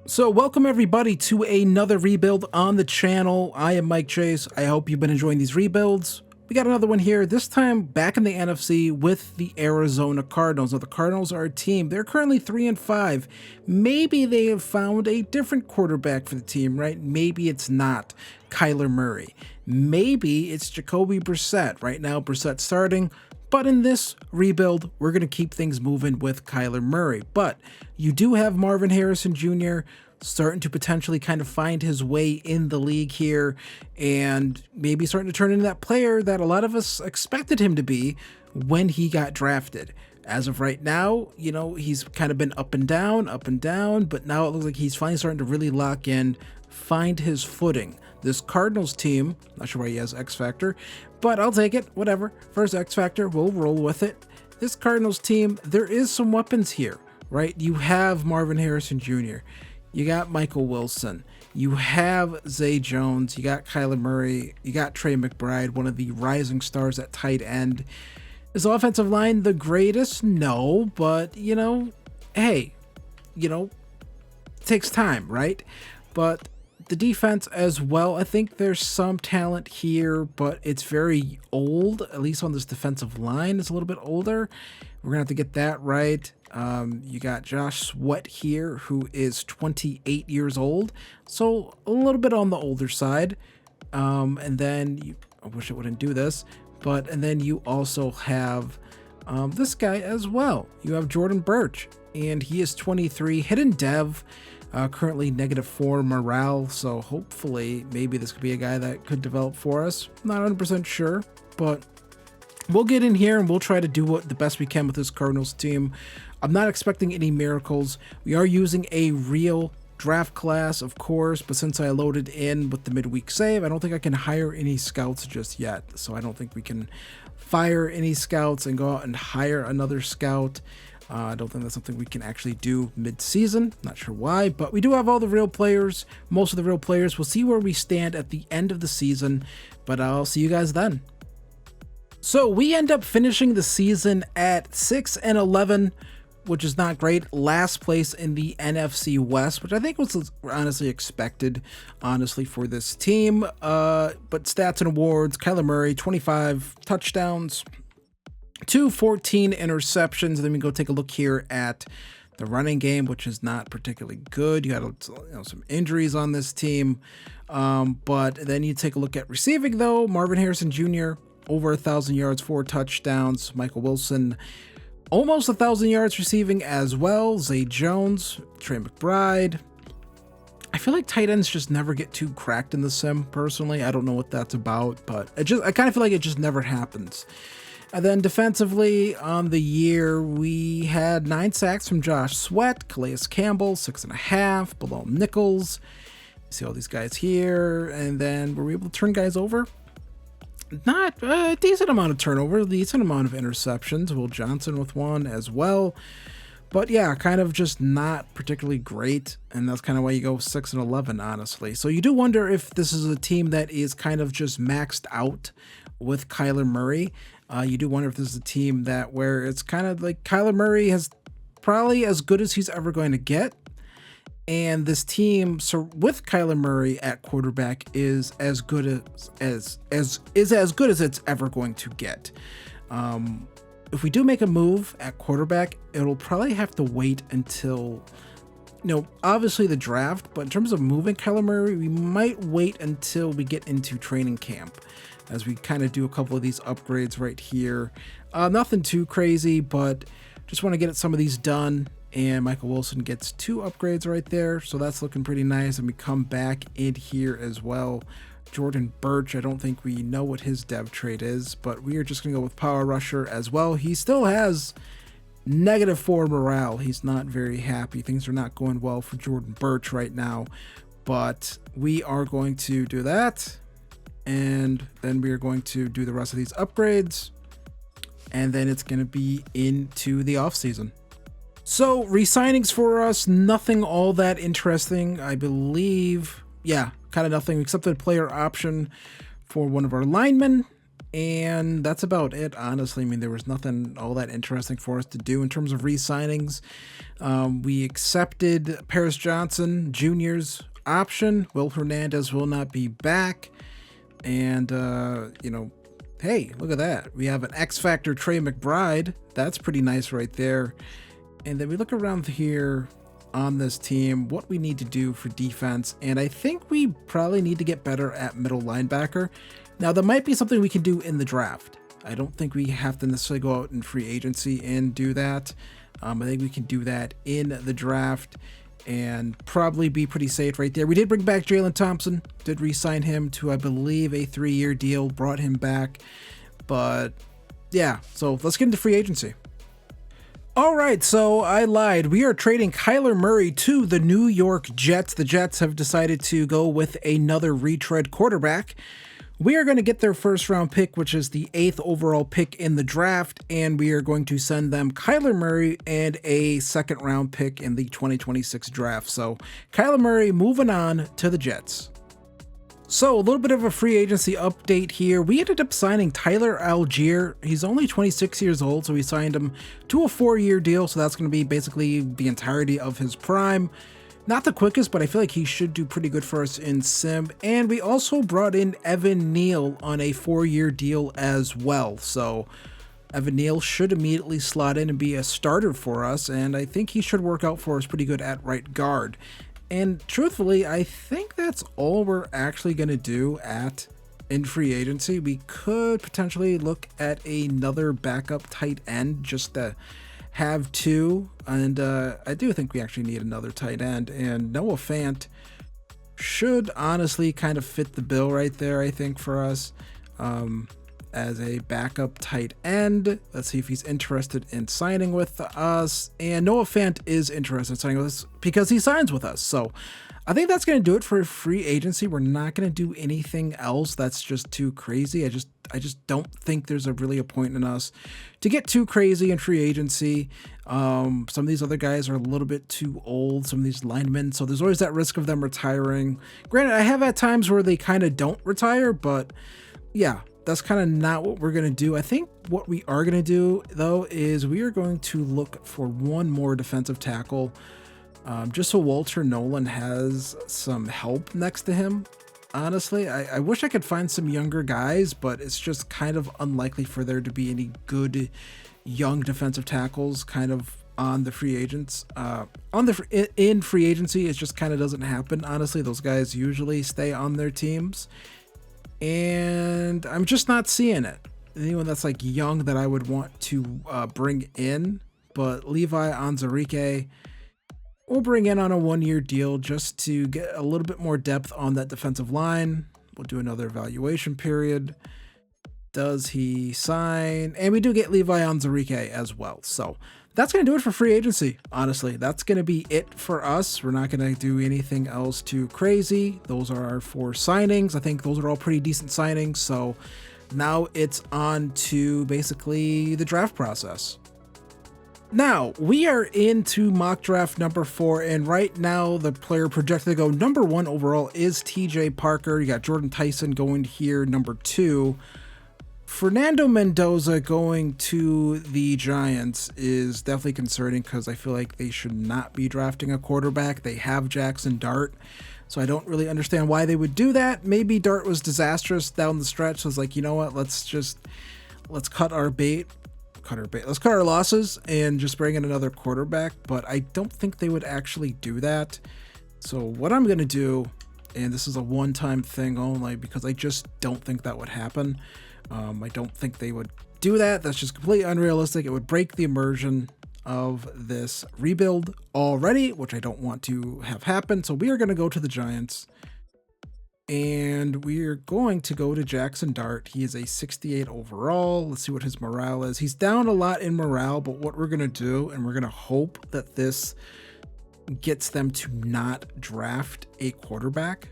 So welcome everybody to another rebuild on the channel. I am Mike Chase. I hope you've been enjoying these rebuilds. We got another one here, this time back in the NFC with the Arizona Cardinals. Now the Cardinals are a team, they're currently 3-5. Maybe they have found a different quarterback for the team, right? Maybe it's not Kyler Murray. Maybe it's Jacoby Brissett. Right now Brissett's starting. But in this rebuild, we're going to keep things moving with Kyler Murray. But you do have Marvin Harrison Jr. starting to potentially kind of find his way in the league here and maybe starting to turn into that player that a lot of us expected him to be when he got drafted. As of right now, you know, he's kind of been up and down, but now it looks like he's finally starting to really lock in, find his footing. This Cardinals team, not sure why he has X Factor, but I'll take it, whatever. First X Factor, we'll roll with it. This Cardinals team, there is some weapons here, right? You have Marvin Harrison Jr., you got Michael Wilson, you have Zay Jones, you got Kyler Murray, you got Trey McBride, one of the rising stars at tight end. Is the offensive line the greatest? No, but, you know, hey, you know, it takes time, right? But the defense as well, I think there's some talent here, but it's very old, at least on this defensive line. It's a little bit older. We're going to have to get that right. You got Josh Sweat here, who is 28 years old, so a little bit on the older side. And then, I wish it wouldn't do this, and then you also have this guy as well. You have Jordan Birch, and he is 23, hidden dev. Currently -4 morale, so hopefully maybe this could be a guy that could develop for us. Not 100% sure, but we'll get in here and we'll try to do the best we can with this Cardinals team. I'm not expecting any miracles. We are using a real draft class, of course, but since I loaded in with the midweek save, I don't think I can hire any scouts just yet. So I don't think we can fire any scouts and go out and hire another scout. I don't think that's something we can actually do mid-season. Not sure why, but we do have all the real players, most of the real players. We'll see where we stand at the end of the season, but I'll see you guys then. So we end up finishing the season at 6-11, which is not great. Last place in the NFC West, which I think was honestly expected, honestly, for this team. But stats and awards, Kyler Murray, 25 touchdowns, 214 interceptions. And then we go take a look here at the running game, which is not particularly good. You had some injuries on this team. But then you take a look at receiving, though. Marvin Harrison Jr., over 1,000 yards, 4 touchdowns. Michael Wilson, almost 1,000 yards receiving as well. Zay Jones, Trey McBride. I feel like tight ends just never get too cracked in the sim, personally. I don't know what that's about, but I kind of feel like it just never happens. And then defensively on the year, we had 9 sacks from Josh Sweat, Calais Campbell, 6.5, Bilal Nichols. You see all these guys here. And then were we able to turn guys over? Not a decent amount of turnover, decent amount of interceptions. Will Johnson with 1 as well. But yeah, kind of just not particularly great. And that's kind of why you go 6-11, honestly. So you do wonder if this is a team that is kind of just maxed out with Kyler Murray. You do wonder if this is a team where it's kind of like Kyler Murray has probably as good as he's ever going to get. And this team, so with Kyler Murray at quarterback, is as good as good as it's ever going to get. If we do make a move at quarterback, it'll probably have to wait until, obviously the draft, but in terms of moving Kyler Murray, we might wait until we get into training camp as we kind of do a couple of these upgrades right here. Nothing too crazy, but just want to get some of these done. And Michael Wilson gets 2 upgrades right there, so that's looking pretty nice. And we come back in here as well. Jordan Birch, I don't think we know what his dev trait is, but we are just going to go with Power Rusher as well. He still has -4 morale. He's not very happy. Things are not going well for Jordan Birch right now, but we are going to do that. And then we are going to do the rest of these upgrades. And then it's going to be into the offseason. So, re-signings for us, nothing all that interesting, I believe. Yeah, kind of nothing except a player option for one of our linemen. And that's about it, honestly. I mean, there was nothing all that interesting for us to do in terms of re-signings. We accepted Paris Johnson Jr.'s option. Will Hernandez will not be back. And, hey, look at that. We have an X Factor Trey McBride. That's pretty nice right there. And then we look around here on this team, what we need to do for defense. And I think we probably need to get better at middle linebacker. Now, that might be something we can do in the draft. I don't think we have to necessarily go out in free agency and do that. I think we can do that in the draft and probably be pretty safe right there. We did bring back Jalen Thompson, did re-sign him to, I believe, a 3-year deal, brought him back. But yeah, so let's get into free agency. All right, so I lied. We are trading Kyler Murray to the New York Jets. The Jets have decided to go with another retread quarterback. We are going to get their first round pick, which is the 8th overall pick in the draft, and we are going to send them Kyler Murray and a second round pick in the 2026 draft. So Kyler Murray moving on to the Jets. So a little bit of a free agency update here. We ended up signing Tyler Algier. He's only 26 years old, so we signed him to a 4-year deal. So that's going to be basically the entirety of his prime. Not the quickest, but I feel like he should do pretty good for us in sim. And we also brought in Evan Neal on a 4-year deal as well. So Evan Neal should immediately slot in and be a starter for us. And I think he should work out for us pretty good at right guard. And truthfully, I think that's all we're actually going to do in free agency. We could potentially look at another backup tight end just to have two, and I do think we actually need another tight end, and Noah Fant should honestly kind of fit the bill right there, I think, for us as a backup tight end. Let's see if he's interested in signing with us, and Noah Fant is interested in signing with us because he signs with us. So I think that's going to do it for free agency. We're not going to do anything else that's just too crazy. I just don't think there's really a point in us to get too crazy in free agency. Some of these other guys are a little bit too old, some of these linemen, so there's always that risk of them retiring. Granted, I have had times where they kind of don't retire, but yeah, that's kind of not what we're going to do. I think what we are going to do, though, is we are going to look for one more defensive tackle, just so Walter Nolan has some help next to him. Honestly, I wish I could find some younger guys, but it's just kind of unlikely for there to be any good young defensive tackles kind of on the free agents. In free agency, it just kind of doesn't happen. Honestly, those guys usually stay on their teams, and I'm just not seeing it. Anyone that's like young that I would want to bring in, but Levi Onwuzurike we'll bring in on a 1-year deal just to get a little bit more depth on that defensive line. We'll do another evaluation period. Does he sign? And we do get Levi Onwuzurike as well. So that's going to do it for free agency. Honestly, that's going to be it for us. We're not going to do anything else too crazy. Those are our 4 signings. I think those are all pretty decent signings. So now it's on to basically the draft process. Now, we are into mock draft number 4, and right now the player projected to go number 1 overall is TJ Parker. You got Jordan Tyson going here, number 2. Fernando Mendoza going to the Giants is definitely concerning because I feel like they should not be drafting a quarterback. They have Jackson Dart, so I don't really understand why they would do that. Maybe Dart was disastrous down the stretch, so it's like, you know what, let's cut our bait. Let's cut our losses and just bring in another quarterback, but I don't think they would actually do that. So what I'm going to do, and this is a one-time thing only because I just don't think that would happen. I don't think they would do that. That's just completely unrealistic. It would break the immersion of this rebuild already, which I don't want to have happen. So we are going to go to the Giants. And we're going to go to Jackson Dart. He is a 68 overall. Let's see what his morale is. He's down a lot in morale, but what we're going to do, and we're going to hope that this gets them to not draft a quarterback,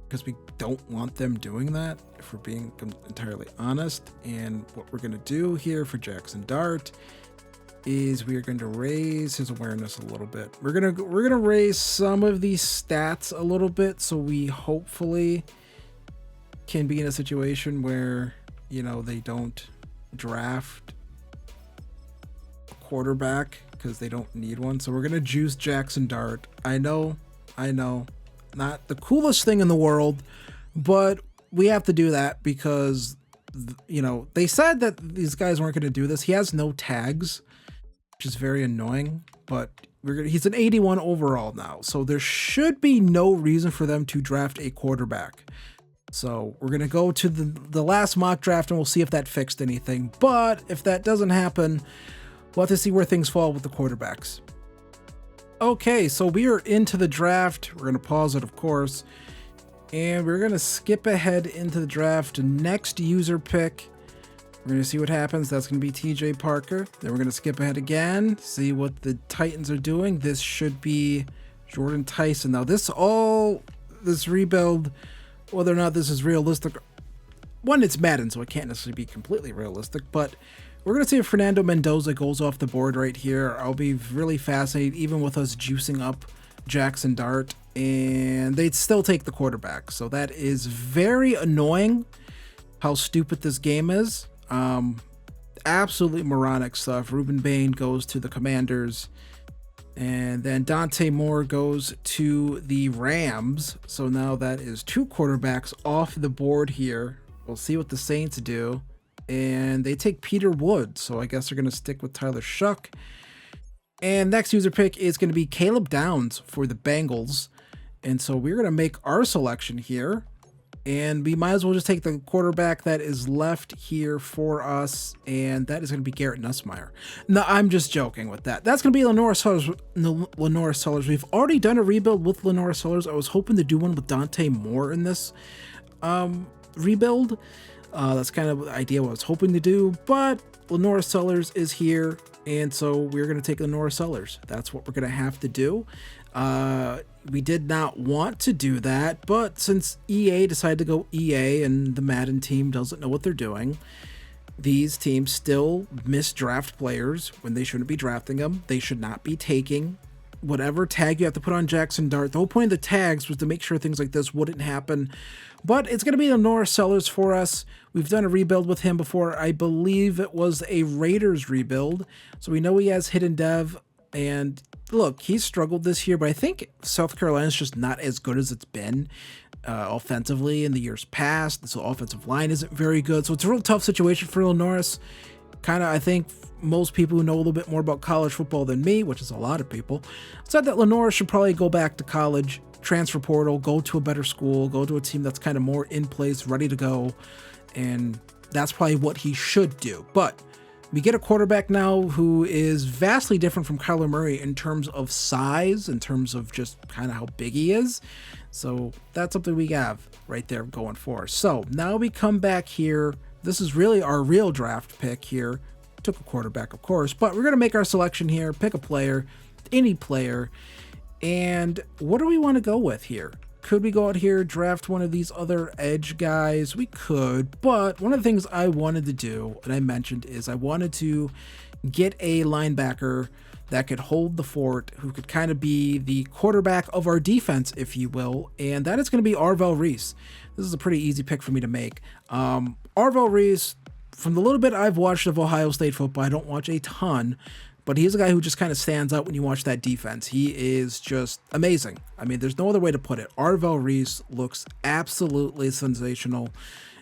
because we don't want them doing that, if we're being entirely honest. And what we're going to do here for Jackson Dart is we are going to raise his awareness a little bit. We're gonna raise some of these stats a little bit, so we hopefully can be in a situation where, you know, they don't draft a quarterback because they don't need one. So we're going to juice Jackson Dart. I know, not the coolest thing in the world, but we have to do that because, you know, they said that these guys weren't going to do this. He has no tags, which is very annoying, but he's an 81 overall now. So there should be no reason for them to draft a quarterback. So we're going to go to the last mock draft and we'll see if that fixed anything. But if that doesn't happen, we'll have to see where things fall with the quarterbacks. Okay, so we are into the draft. We're going to pause it, of course. And we're going to skip ahead into the draft. Next user pick. We're going to see what happens. That's going to be TJ Parker. Then we're going to skip ahead again, see what the Titans are doing. This should be Jordan Tyson. Now, this rebuild, whether or not this is realistic, one, it's Madden, so it can't necessarily be completely realistic, but we're going to see if Fernando Mendoza goes off the board right here. I'll be really fascinated, even with us juicing up Jackson Dart, and they'd still take the quarterback. So that is very annoying how stupid this game is. Absolutely moronic stuff. Ruben Bain goes to the Commanders, and then Dante Moore goes to the Rams. So now that is 2 quarterbacks off the board here. We'll see what the Saints do. And they take Peter Wood, so I guess they're going to stick with Tyler Shuck. And next user pick is going to be Caleb Downs for the Bengals. And so we're going to make our selection here. And we might as well just take the quarterback that is left here for us. And that is going to be Garrett Nussmeier. No, I'm just joking with that. That's going to be Lenora Sellers. We've already done a rebuild with Lenora Sellers. I was hoping to do one with Dante Moore in this rebuild. That's kind of the idea what I was hoping to do. But Lenora Sellers is here. And so we're going to take Lenora Sellers. That's what we're going to have to do. We did not want to do that, but since EA decided to go EA and the Madden team doesn't know what they're doing, these teams still misdraft players when they shouldn't be drafting them. They should not be taking whatever tag you have to put on Jackson Dart. The whole point of the tags was to make sure things like this wouldn't happen. But it's going to be Lenora Sellers for us. We've done a rebuild with him before. I believe it was a Raiders rebuild. So we know he has hidden dev. And look, he's struggled this year, but I think South Carolina's just not as good as it's been offensively in the years past. So offensive line isn't very good. So it's a real tough situation for Lenoris. Kind of, I think most people who know a little bit more about college football than me, which is a lot of people, said that Lenoris should probably go back to college, transfer portal, go to a better school, go to a team that's kind of more in place, ready to go. And that's probably what he should do. But we get a quarterback now who is vastly different from Kyler Murray in terms of size, in terms of just kind of how big he is. So that's something we have right there going for us. So now we come back here. This is really our real draft pick here. Took a quarterback, of course, but we're going to make our selection here, pick a player, any player. And what do we want to go with here? Could we go out here, draft one of these other edge guys? We could, but one of the things I wanted to do, and I mentioned, is I wanted to get a linebacker that could hold the fort, who could kind of be the quarterback of our defense, if you will, and that is going to be Arvell Reese. This is a pretty easy pick for me to make. Arvell Reese, from the little bit I've watched of Ohio State football, I don't watch a ton, but he's a guy who just kind of stands out when you watch that defense. He is just amazing. I mean, there's no other way to put it. Arvell Reese looks absolutely sensational.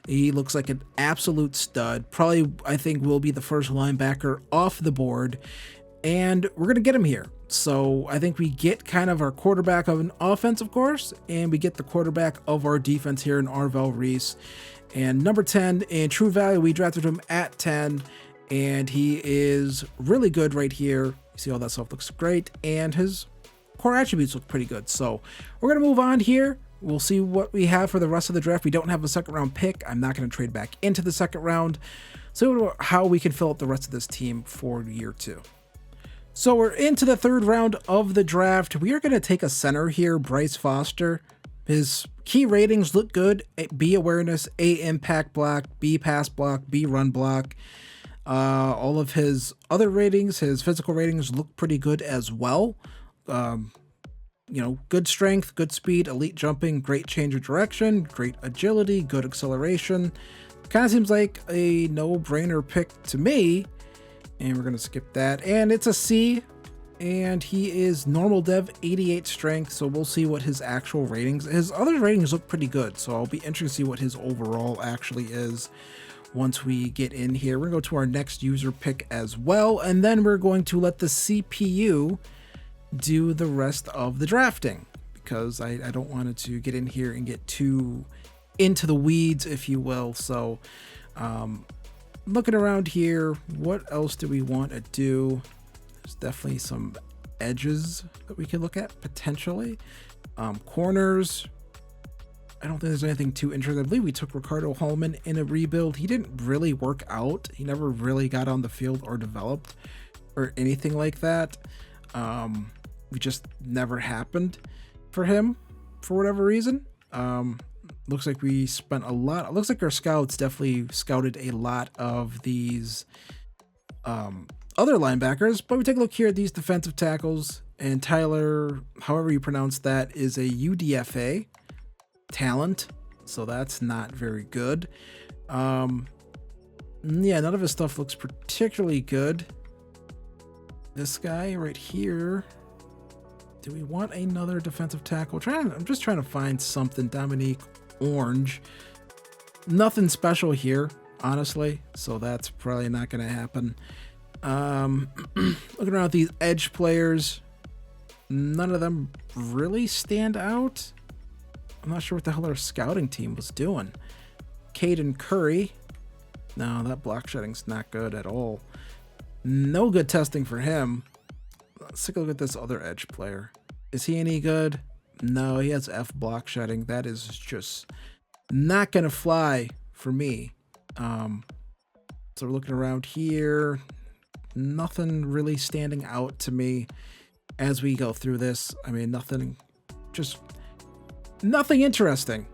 He looks like an absolute stud. Probably, I think, will be the first linebacker off the board. And we're going to get him here. So I think we get kind of our quarterback of an offense, of course, and we get the quarterback of our defense here in Arvell Reese. And number 10 in true value, we drafted him at 10. And he is really good right here. You see all that stuff looks great. And his core attributes look pretty good. So we're going to move on here. We'll see what we have for the rest of the draft. We don't have a second round pick. I'm not going to trade back into the second round. So how we can fill up the rest of this team for year 2. So we're into the third round of the draft. We are going to take a center here, Bryce Foster. His key ratings look good. B awareness, A impact block, B pass block, B run block. All of his other ratings, his physical ratings look pretty good as well. Good strength, good speed, elite jumping, great change of direction, great agility, good acceleration. Kind of seems like a no-brainer pick to me. And we're going to skip that. And it's a C. And he is normal dev, 88 strength. So we'll see what his actual ratings. His other ratings look pretty good. So I'll be interested to see what his overall actually is once we get in here. We're going to go to our next user pick as well. And then we're going to let the CPU do the rest of the drafting, because I don't want it to get in here and get too into the weeds, if you will. So looking around here, what else do we want to do? There's definitely some edges that we can look at potentially. Corners, I don't think there's anything too interesting. I believe we took Ricardo Hallman in a rebuild. He didn't really work out. He never really got on the field or developed or anything like that. We just never happened for him for whatever reason. Looks like we spent a lot. It looks like our scouts definitely scouted a lot of these other linebackers, but we take a look here at these defensive tackles, and Tyler, however you pronounce that, is a UDFA talent, so that's not very good. Yeah, none of his stuff looks particularly good. This guy right here, do we want another defensive tackle? I'm just trying to find something. Dominique Orange, nothing special here, honestly, so that's probably not going to happen. Looking around at these edge players, none of them really stand out. I'm not sure what the hell our scouting team was doing. Caden Curry, no, that block shedding's not good at all. No good testing for him. Let's take a look at this other edge player. Is he any good? No, he has F block shedding. That is just not gonna fly for me. So we're looking around here. Nothing really standing out to me as we go through this. I mean, nothing interesting.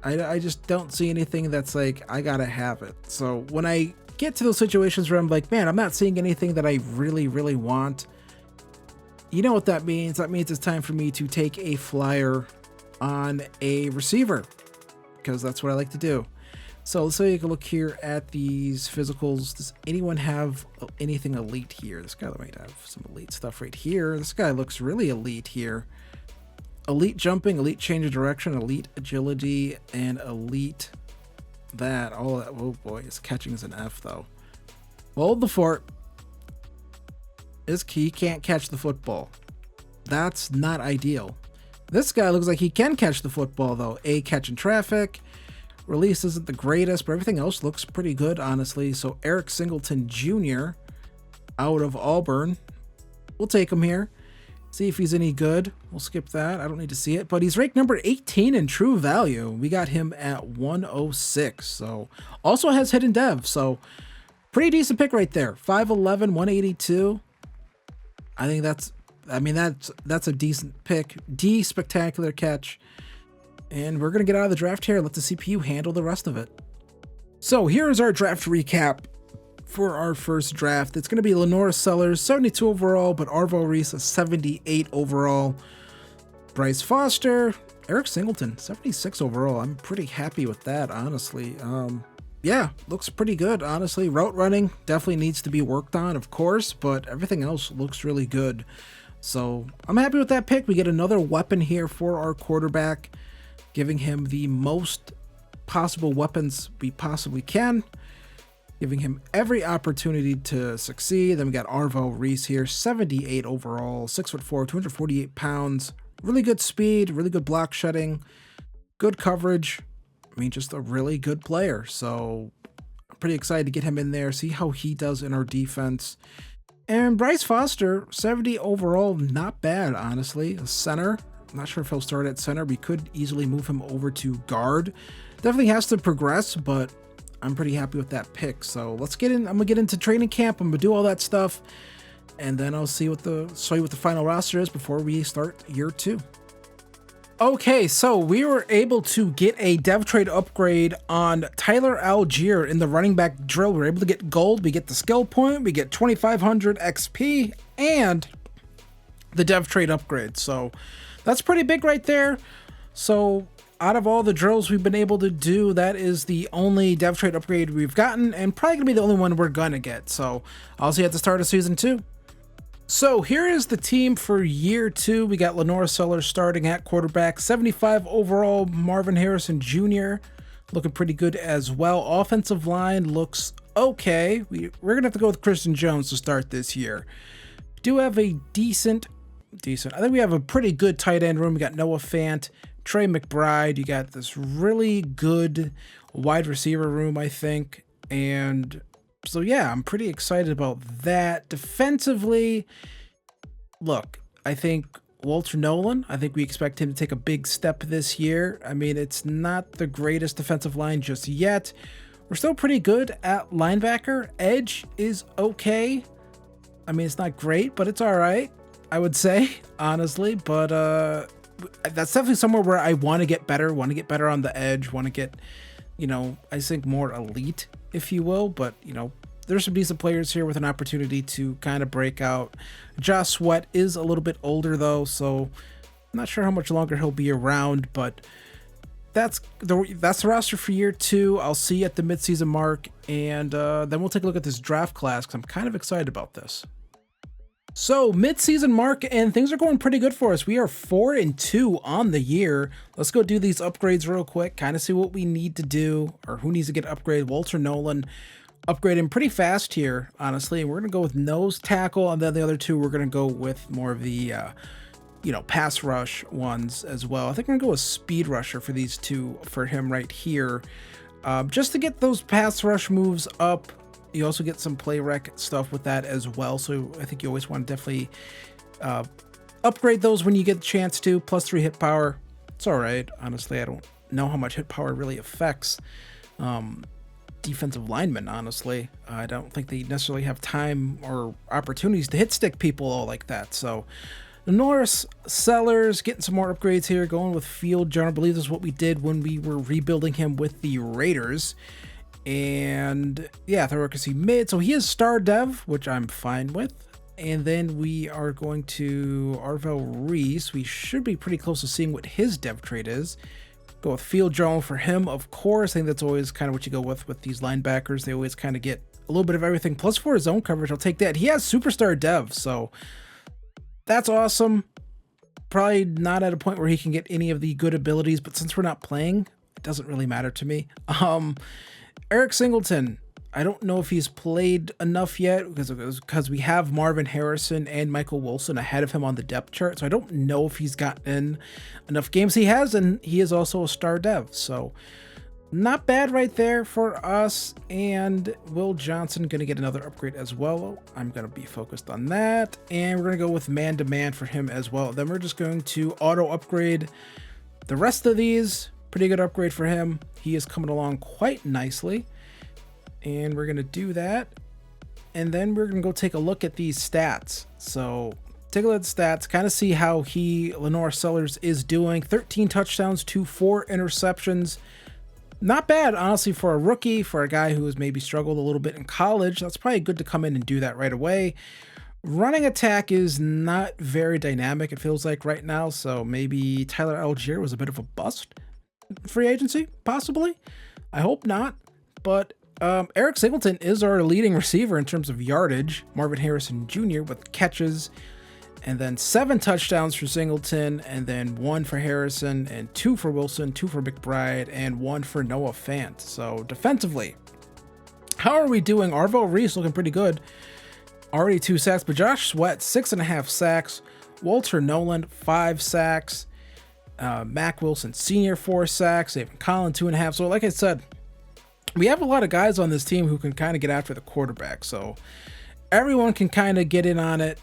I just don't see anything that's like, I gotta have it. So when I get to those situations where I'm like, man, I'm not seeing anything that I really, really want, you know what that means? That means it's time for me to take a flyer on a receiver, because that's what I like to do. So let's take a look here at these physicals. Does anyone have anything elite here? This guy might have some elite stuff right here. This guy looks really elite here. Elite jumping, elite change of direction, elite agility, and elite that. All that. Oh boy, his catching is an F though. Hold the fort. This key can't catch the football. That's not ideal. This guy looks like he can catch the football though. A, catch in traffic. Release isn't the greatest, but everything else looks pretty good, honestly. So Eric Singleton Jr. out of Auburn. We'll take him here. See if he's any good. We'll skip that. I don't need to see it. But he's ranked number 18 in true value. We got him at 106. So also has hidden dev. So pretty decent pick right there. 5'11", 182. I think that's a decent pick. D, spectacular catch. And we're going to get out of the draft here and let the CPU handle the rest of it. So here's our draft recap for our first draft. It's going to be Lenora Sellers, 72 overall, but Arvo Reese, a 78 overall. Bryce Foster, Eric Singleton, 76 overall. I'm pretty happy with that, honestly. Yeah, looks pretty good, honestly. Route running definitely needs to be worked on, of course, but everything else looks really good. So I'm happy with that pick. We get another weapon here for our quarterback, giving him the most possible weapons we possibly can, giving him every opportunity to succeed. Then we got Arvo Reese here, 78 overall, 6'4", 248 pounds, really good speed, really good block shedding, good coverage. I mean, just a really good player. So I'm pretty excited to get him in there, see how he does in our defense. And Bryce Foster, 70 overall, not bad, honestly. A center. I'm not sure if he'll start at center. We could easily move him over to guard. Definitely has to progress, but I'm pretty happy with that pick. So let's get in. I'm gonna get into training camp. I'm gonna do all that stuff, and then I'll show you what the final roster is before we start year 2. Okay, so we were able to get a dev trade upgrade on Tyler Algier in the running back drill. We were able to get gold. We get the skill point. We get 2,500 XP and the dev trade upgrade. So that's pretty big right there. So out of all the drills we've been able to do, that is the only dev trait upgrade we've gotten, and probably gonna be the only one we're gonna get. So I'll see you at the start of season 2. So here is the team for year 2. We got Lenore Sellers starting at quarterback, 75 overall, Marvin Harrison Jr. looking pretty good as well. Offensive line looks okay. We're gonna have to go with Christian Jones to start this year. Do have a decent. I think we have a pretty good tight end room. We got Noah Fant, Trey McBride. You got this really good wide receiver room, I think. And so, yeah, I'm pretty excited about that. Defensively, look, I think Walter Nolan, I think we expect him to take a big step this year. I mean, it's not the greatest defensive line just yet. We're still pretty good at linebacker. Edge is okay. I mean, it's not great, but it's all right, I would say, honestly. But that's definitely somewhere where I want to get better, on the edge, want to get, I think more elite, if you will. But, there's some decent players here with an opportunity to kind of break out. Josh Sweat is a little bit older, though, so I'm not sure how much longer he'll be around, but that's the roster for year 2. I'll see you at the midseason mark, and then we'll take a look at this draft class because I'm kind of excited about this. So midseason mark, and things are going pretty good for us. We are 4-2 on the year. Let's go do these upgrades real quick, kind of see what we need to do, or who needs to get upgraded. Walter Nolan upgrading pretty fast here, honestly. We're going to go with nose tackle, and then the other two we're going to go with more of the pass rush ones as well. I think we're going to go with speed rusher for these two, for him right here, just to get those pass rush moves up. You also get some play rec stuff with that as well, so I think you always want to definitely upgrade those when you get the chance to. +3 hit power, it's all right. Honestly, I don't know how much hit power really affects defensive linemen, honestly. I don't think they necessarily have time or opportunities to hit stick people all like that. So Norris Sellers getting some more upgrades here, going with field general. I believe this is what we did when we were rebuilding him with the Raiders. And yeah, Thoracic mid, so he is star dev, which I'm fine with. And then we are going to Arvell Reese. We should be pretty close to seeing what his dev trait is. Go with field general for him, of course. I think that's always kind of what you go with these linebackers. They always kind of get a little bit of everything. Plus for his zone coverage, I'll take that. He has superstar dev, so that's awesome. Probably not at a point where he can get any of the good abilities, but since we're not playing, it doesn't really matter to me. Eric Singleton, I don't know if he's played enough yet because we have Marvin Harrison and Michael Wilson ahead of him on the depth chart. So I don't know if he's gotten enough games. He has, and he is also a star dev. So not bad right there for us. And Will Johnson going to get another upgrade as well. I'm going to be focused on that. And we're going to go with man-to-man for him as well. Then we're just going to auto upgrade the rest of these. Pretty good upgrade for him. He is coming along quite nicely. And we're going to do that. And then we're going to go take a look at these stats. So take a look at the stats, kind of see how Lenore Sellers is doing. 13 touchdowns to 4 interceptions. Not bad, honestly, for a rookie, for a guy who has maybe struggled a little bit in college. That's probably good to come in and do that right away. Running attack is not very dynamic, it feels like right now. So maybe Tyler Algier was a bit of a bust. Free agency, possibly. I hope not. But Eric Singleton is our leading receiver in terms of yardage. Marvin Harrison Jr. with catches, and then 7 touchdowns for Singleton, and then 1 for Harrison, and 2 for Wilson, 2 for McBride, and 1 for Noah Fant. So defensively, how are we doing? Arvell Reese looking pretty good. Already 2 sacks, but Josh Sweat 6.5 sacks. Walter Nolan 5 sacks. Mac Wilson Sr. 4 sacks, David Collin 2.5. So like I said, we have a lot of guys on this team who can kind of get after the quarterback. So everyone can kind of get in on it.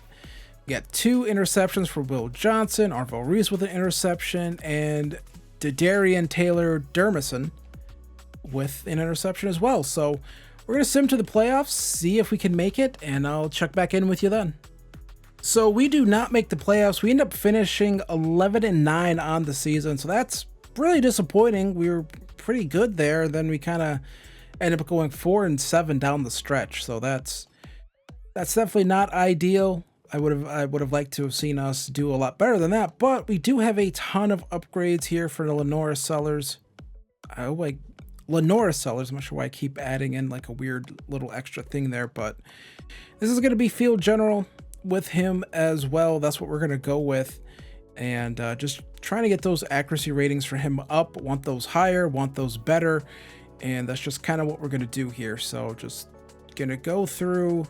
We got 2 interceptions for Will Johnson, Arvell Reese with an interception, and Darian Taylor Dermison with an interception as well. So we're going to sim to the playoffs, see if we can make it, and I'll check back in with you then. So we do not make the playoffs. We end up finishing 11-9 on the season. So that's really disappointing. We were pretty good there. Then we kind of ended up going 4-7 down the stretch. So that's definitely not ideal. I would have liked to have seen us do a lot better than that, but we do have a ton of upgrades here for the Lenora Sellers. Oh, like Lenora Sellers. I'm not sure why I keep adding in like a weird little extra thing there, but this is going to be Field General with him as well. That's what we're going to go with. And just trying to get those accuracy ratings for him up. Want those higher, want those better. And that's just kind of what we're going to do here. So just going to go through,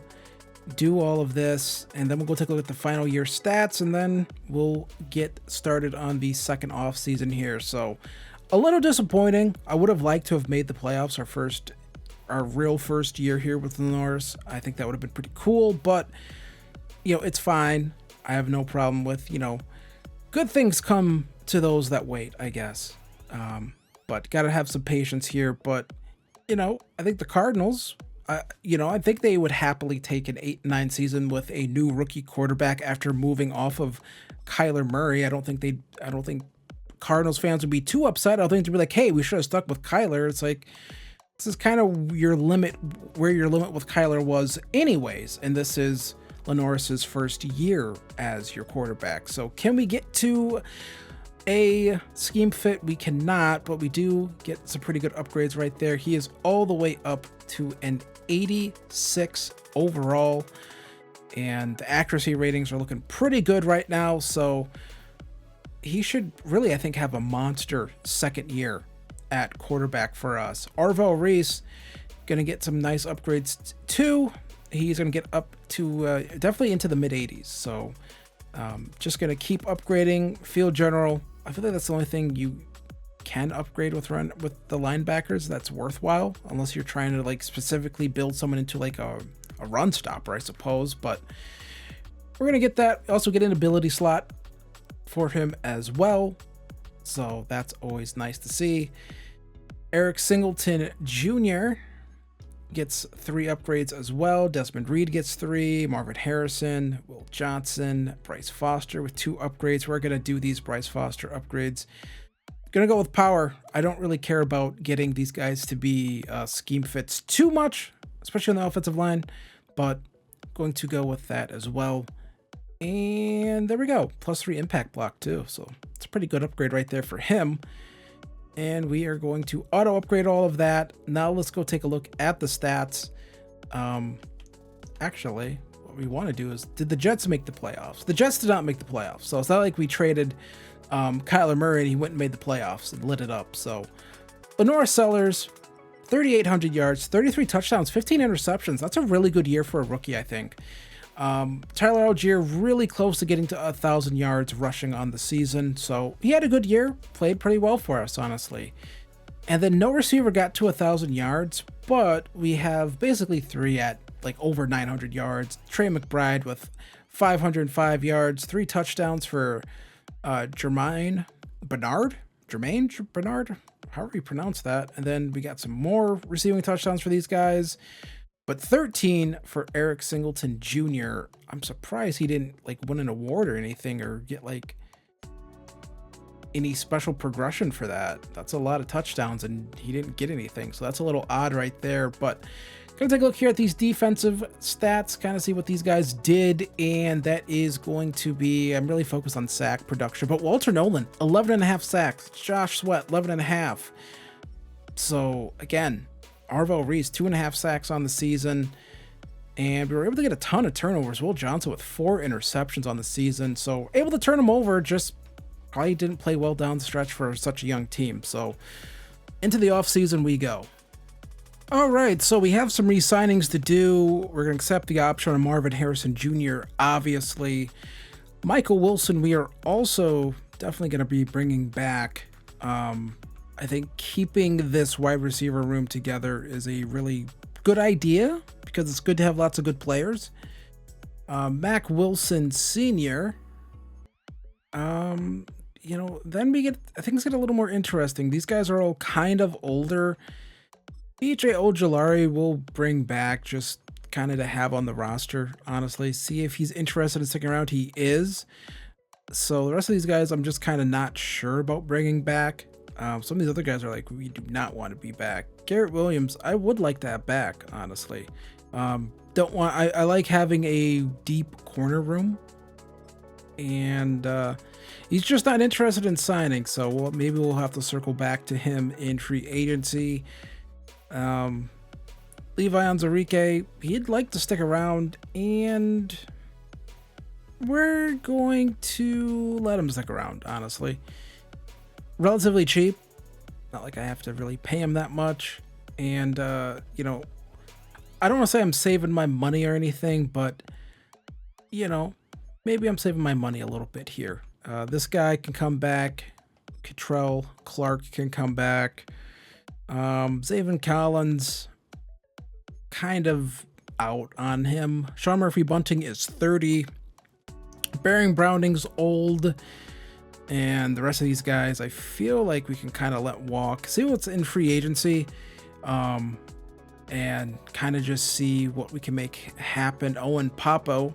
do all of this, and then we'll go take a look at the final year stats, and then we'll get started on the second off season here. So a little disappointing. I would have liked to have made the playoffs our real first year here with the Norse. I think that would have been pretty cool, but you know, it's fine. I have no problem with, you know, good things come to those that wait, I guess. But gotta have some patience here. But you know, I think the Cardinals, I think they would happily take an 8-9 season with a new rookie quarterback after moving off of Kyler Murray. I don't think Cardinals fans would be too upset. I think they'd be like, hey, we should have stuck with Kyler. It's like, this is kind of your limit, where your limit with Kyler was anyways. And this is Lenoris's first year as your quarterback. So can we get to a scheme fit? We cannot, but we do get some pretty good upgrades right there. He is all the way up to an 86 overall, and the accuracy ratings are looking pretty good right now. So he should really, I think, have a monster second year at quarterback for us. Arvell Reese gonna get some nice upgrades too. He's gonna get up to definitely into the mid 80s. So just gonna keep upgrading. Field General, I feel like that's the only thing you can upgrade with the linebackers that's worthwhile, unless you're trying to like specifically build someone into like a run stopper, I suppose. But we're gonna get that. Also get an ability slot for him as well, so that's always nice to see. Eric Singleton Jr. gets 3 upgrades as well. Desmond Reed gets 3. Marvin Harrison, Will Johnson, Bryce Foster with 2 upgrades. We're gonna do these Bryce Foster upgrades. Gonna go with power. I don't really care about getting these guys to be scheme fits too much, especially on the offensive line, but going to go with that as well. And there we go. +3 impact block too. So it's a pretty good upgrade right there for him. And we are going to auto upgrade all of that. Now let's go take a look at the stats. Actually, what we want to do is, did the Jets make the playoffs? The Jets did not make the playoffs. So it's not like we traded Kyler Murray and he went and made the playoffs and lit it up. So Lenora Sellers, 3,800 yards, 33 touchdowns, 15 interceptions. That's a really good year for a rookie, I think. Tyler Algier really close to getting to 1,000 yards rushing on the season. So he had a good year, played pretty well for us, honestly. And then no receiver got to 1,000 yards, but we have basically 3 at like over 900 yards. Trey McBride with 505 yards, 3 touchdowns for Jermaine Bernard, however you pronounce that. And then we got some more receiving touchdowns for these guys, but 13 for Eric Singleton Jr. I'm surprised he didn't like win an award or anything, or get like any special progression for that. That's a lot of touchdowns and he didn't get anything, so that's a little odd right there. But gonna take a look here at these defensive stats, kind of see what these guys did, and that is going to be, I'm really focused on sack production, but Walter Nolan, 11.5 sacks. Josh Sweat, 11.5. So again, Arvell Reese, 2.5 sacks on the season, and we were able to get a ton of turnovers. Will Johnson with 4 interceptions on the season, so able to turn him over, just probably didn't play well down the stretch for such a young team. So into the offseason we go. All right, so we have some re-signings to do. We're going to accept the option on Marvin Harrison Jr., obviously. Michael Wilson, we are also definitely going to be bringing back. I think keeping this wide receiver room together is a really good idea because it's good to have lots of good players. Mac Wilson Sr., then we get, things get a little more interesting. These guys are all kind of older. BJ Ojolari will bring back just kind of to have on the roster, honestly. See if he's interested in sticking around. He is. So the rest of these guys, I'm just kind of not sure about bringing back. Some of these other guys are like, we do not want to be back. Garrett Williams, I would like to have back, honestly. don't want, I like having a deep corner room, and he's just not interested in signing, so maybe we'll have to circle back to him in free agency. Levi Onwuzurike, he'd like to stick around, and we're going to let him stick around, honestly. Relatively cheap. Not like I have to really pay him that much. And, you know, I don't want to say I'm saving my money or anything, but, you know, maybe I'm saving my money a little bit here. This guy can come back. Cottrell Clark can come back. Zaven Collins, kind of out on him. Sean Murphy Bunting is 30. Baron Browning's old. And the rest of these guys, I feel like we can kind of let walk. See what's in free agency. And kind of just see what we can make happen. Owen Popo,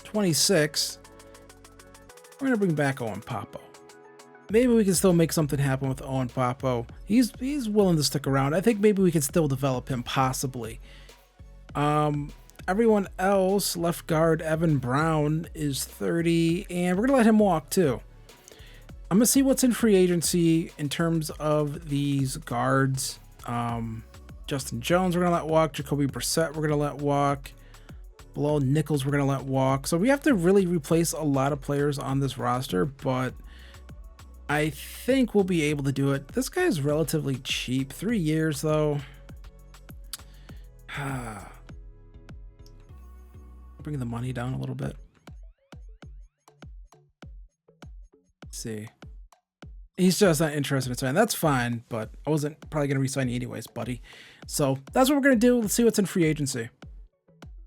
26. We're going to bring back Owen Popo. Maybe we can still make something happen with Owen Popo. He's willing to stick around. I think maybe we can still develop him, possibly. Everyone else, left guard Evan Brown is 30, and we're going to let him walk too. I'm going to see what's in free agency in terms of these guards. Justin Jones, we're going to let walk. Jacoby Brissett, we're going to let walk. Bilal Nichols, we're going to let walk. So we have to really replace a lot of players on this roster, but I think we'll be able to do it. This guy's relatively cheap. 3 years, though. Bring the money down a little bit. Let's see. He's just not interested in signing. That's fine, but I wasn't probably going to re-sign you anyways, buddy. So that's what we're going to do. Let's see what's in free agency.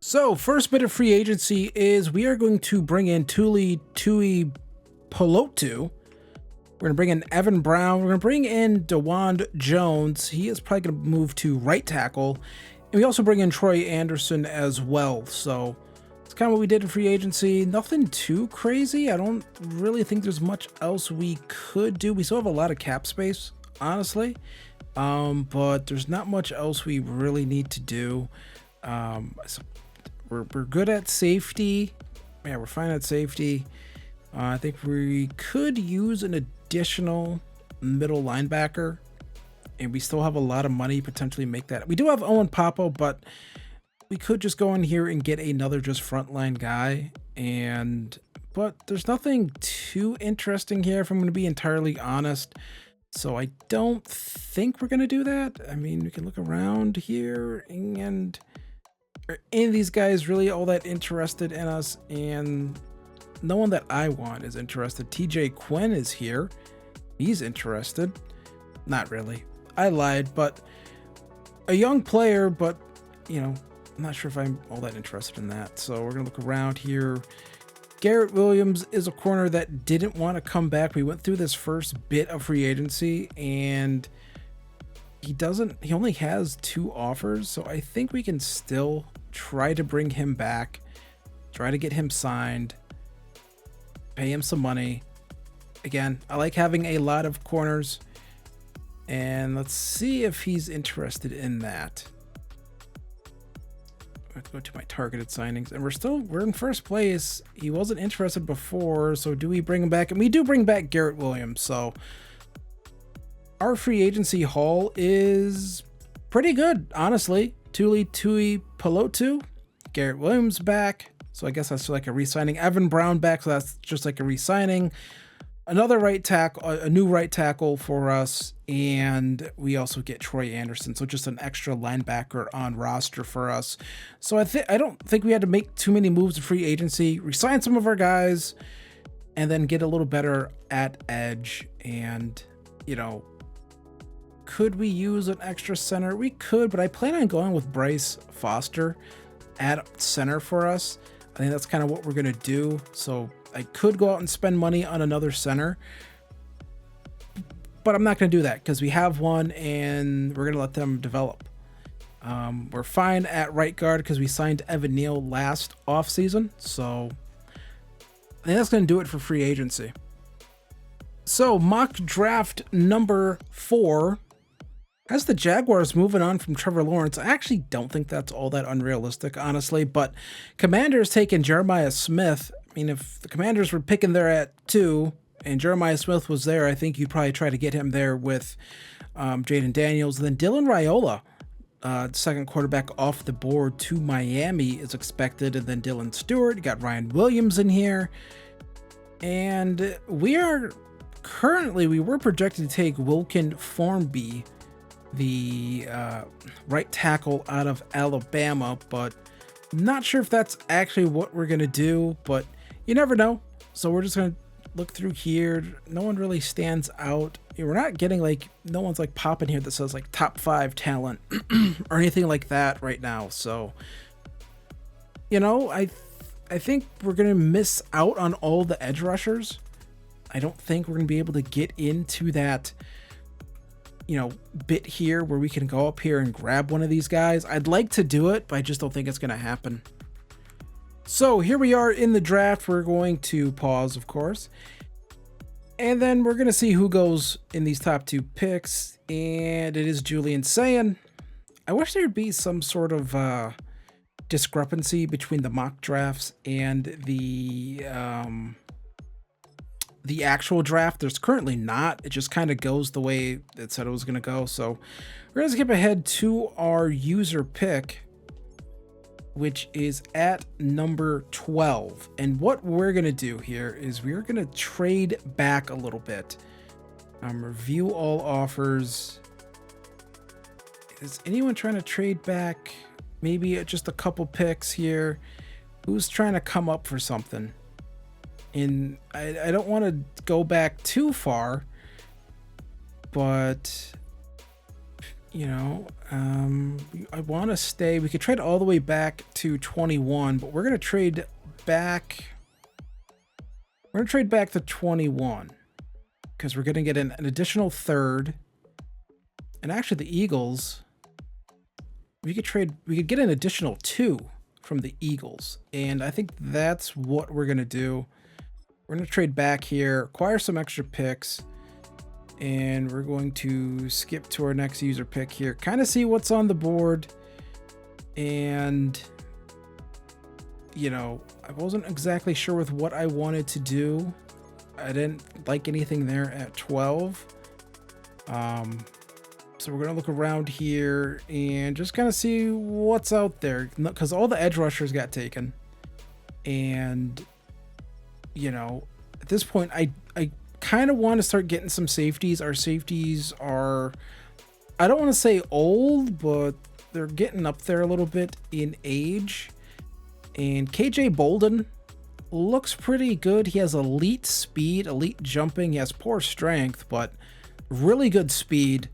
So first bit of free agency is we are going to bring in Tuli Tuipulotu. We're going to bring in Evan Brown. We're going to bring in DeWand Jones. He is probably going to move to right tackle. And we also bring in Troy Anderson as well. So it's kind of what we did in free agency. Nothing too crazy. I don't really think there's much else we could do. We still have a lot of cap space, honestly. But there's not much else we really need to do. We're good at safety. Yeah, we're fine at safety. I think we could use an additional middle linebacker, and we still have a lot of money potentially make that. We do have Owen Popo, but we could just go in here and get another just frontline guy. But there's nothing too interesting here, if I'm going to be entirely honest. So I don't think we're going to do that. I mean, we can look around here, and are any of these guys really all that interested in us? And no one that I want is interested. TJ Quinn is here. He's interested. Not really. I lied, but a young player, but, you know, I'm not sure if I'm all that interested in that. So we're going to look around here. Garrett Williams is a corner that didn't want to come back. We went through this first bit of free agency, and he only has 2 offers. So I think we can still try to bring him back, try to get him signed, pay him some money. Again, I like having a lot of corners, and let's see if he's interested in that. I have to go to my targeted signings, and we're in first place. He wasn't interested before, so do we bring him back? And we do bring back Garrett Williams. So our free agency haul is pretty good, honestly. Tuli Tuipulotu, Garrett Williams back, so I guess that's like a re-signing. Evan Brown back, so that's just like a re-signing. Another right tackle, a new right tackle for us, and we also get Troy Anderson, so just an extra linebacker on roster for us. So I don't think we had to make too many moves in free agency. Resign some of our guys, and then get a little better at edge. And, you know, could we use an extra center? We could, but I plan on going with Bryce Foster at center for us. I think that's kind of what we're going to do. So I could go out and spend money on another center, but I'm not going to do that because we have one and we're going to let them develop. We're fine at right guard because we signed Evan Neal last offseason. So I think that's going to do it for free agency. So mock draft number 4. As the Jaguars moving on from Trevor Lawrence, I actually don't think that's all that unrealistic, honestly. But Commanders taking Jeremiah Smith. I mean, if the Commanders were picking there at 2 and Jeremiah Smith was there, I think you'd probably try to get him there with Jaden Daniels. And then Dylan Raiola, second quarterback off the board to Miami is expected. And then Dylan Stewart, you got Ryan Williams in here. And we were projected to take Wilkin Formby, the right tackle out of Alabama, but not sure if that's actually what we're going to do, but you never know. So we're just going to look through here. No one really stands out. We're not getting no one's popping here that says top 5 talent or anything like that right now. So, I think we're going to miss out on all the edge rushers. I don't think we're going to be able to get into that bit here where we can go up here and grab one of these guys. I'd like to do it, but I just don't think it's going to happen. So here we are in the draft. We're going to pause, of course, and then we're going to see who goes in these top 2 picks. And it is Julian saying, I wish there'd be some sort of discrepancy between the mock drafts and the actual draft. There's currently not. It just kind of goes the way it said it was going to go. So we're going to skip ahead to our user pick, which is at number 12. And what we're going to do here is we're going to trade back a little bit. Review all offers. Is anyone trying to trade back? Maybe just a couple picks here. Who's trying to come up for something? And I don't want to go back too far, but I want to stay. We could trade all the way back to 21, but we're going to trade back. We're going to trade back to 21 because we're going to get an additional 3rd. And actually the Eagles, we could get an additional 2 from the Eagles. And I think that's what we're going to do. We're going to trade back here, acquire some extra picks, and we're going to skip to our next user pick here, kind of see what's on the board. And, I wasn't exactly sure with what I wanted to do. I didn't like anything there at 12. So we're going to look around here and just kind of see what's out there, because all the edge rushers got taken. And at this point, I kind of want to start getting some safeties. Our safeties are, I don't want to say old, but they're getting up there a little bit in age. And KJ Bolden looks pretty good. He has elite speed, elite jumping. He has poor strength, but really good speed.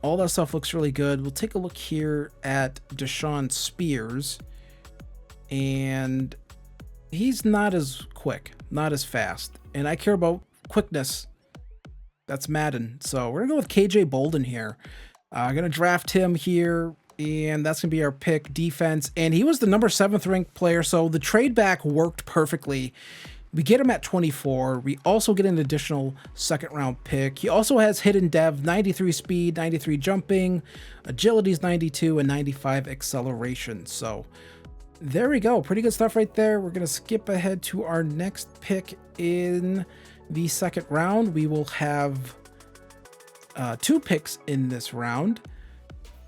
All that stuff looks really good. We'll take a look here at Deshaun Spears. And he's not as quick, not as fast. And I care about quickness. That's Madden. So we're going to go with KJ Bolden here. I'm going to draft him here. And that's going to be our pick, defense. And he was the number 7th ranked player. So the trade back worked perfectly. We get him at 24. We also get an additional 2nd round pick. He also has hidden dev, 93 speed, 93 jumping, agility is 92, and 95 acceleration. So there we go. Pretty good stuff right there. We're going to skip ahead to our next pick in the 2nd round. We will have 2 picks in this round.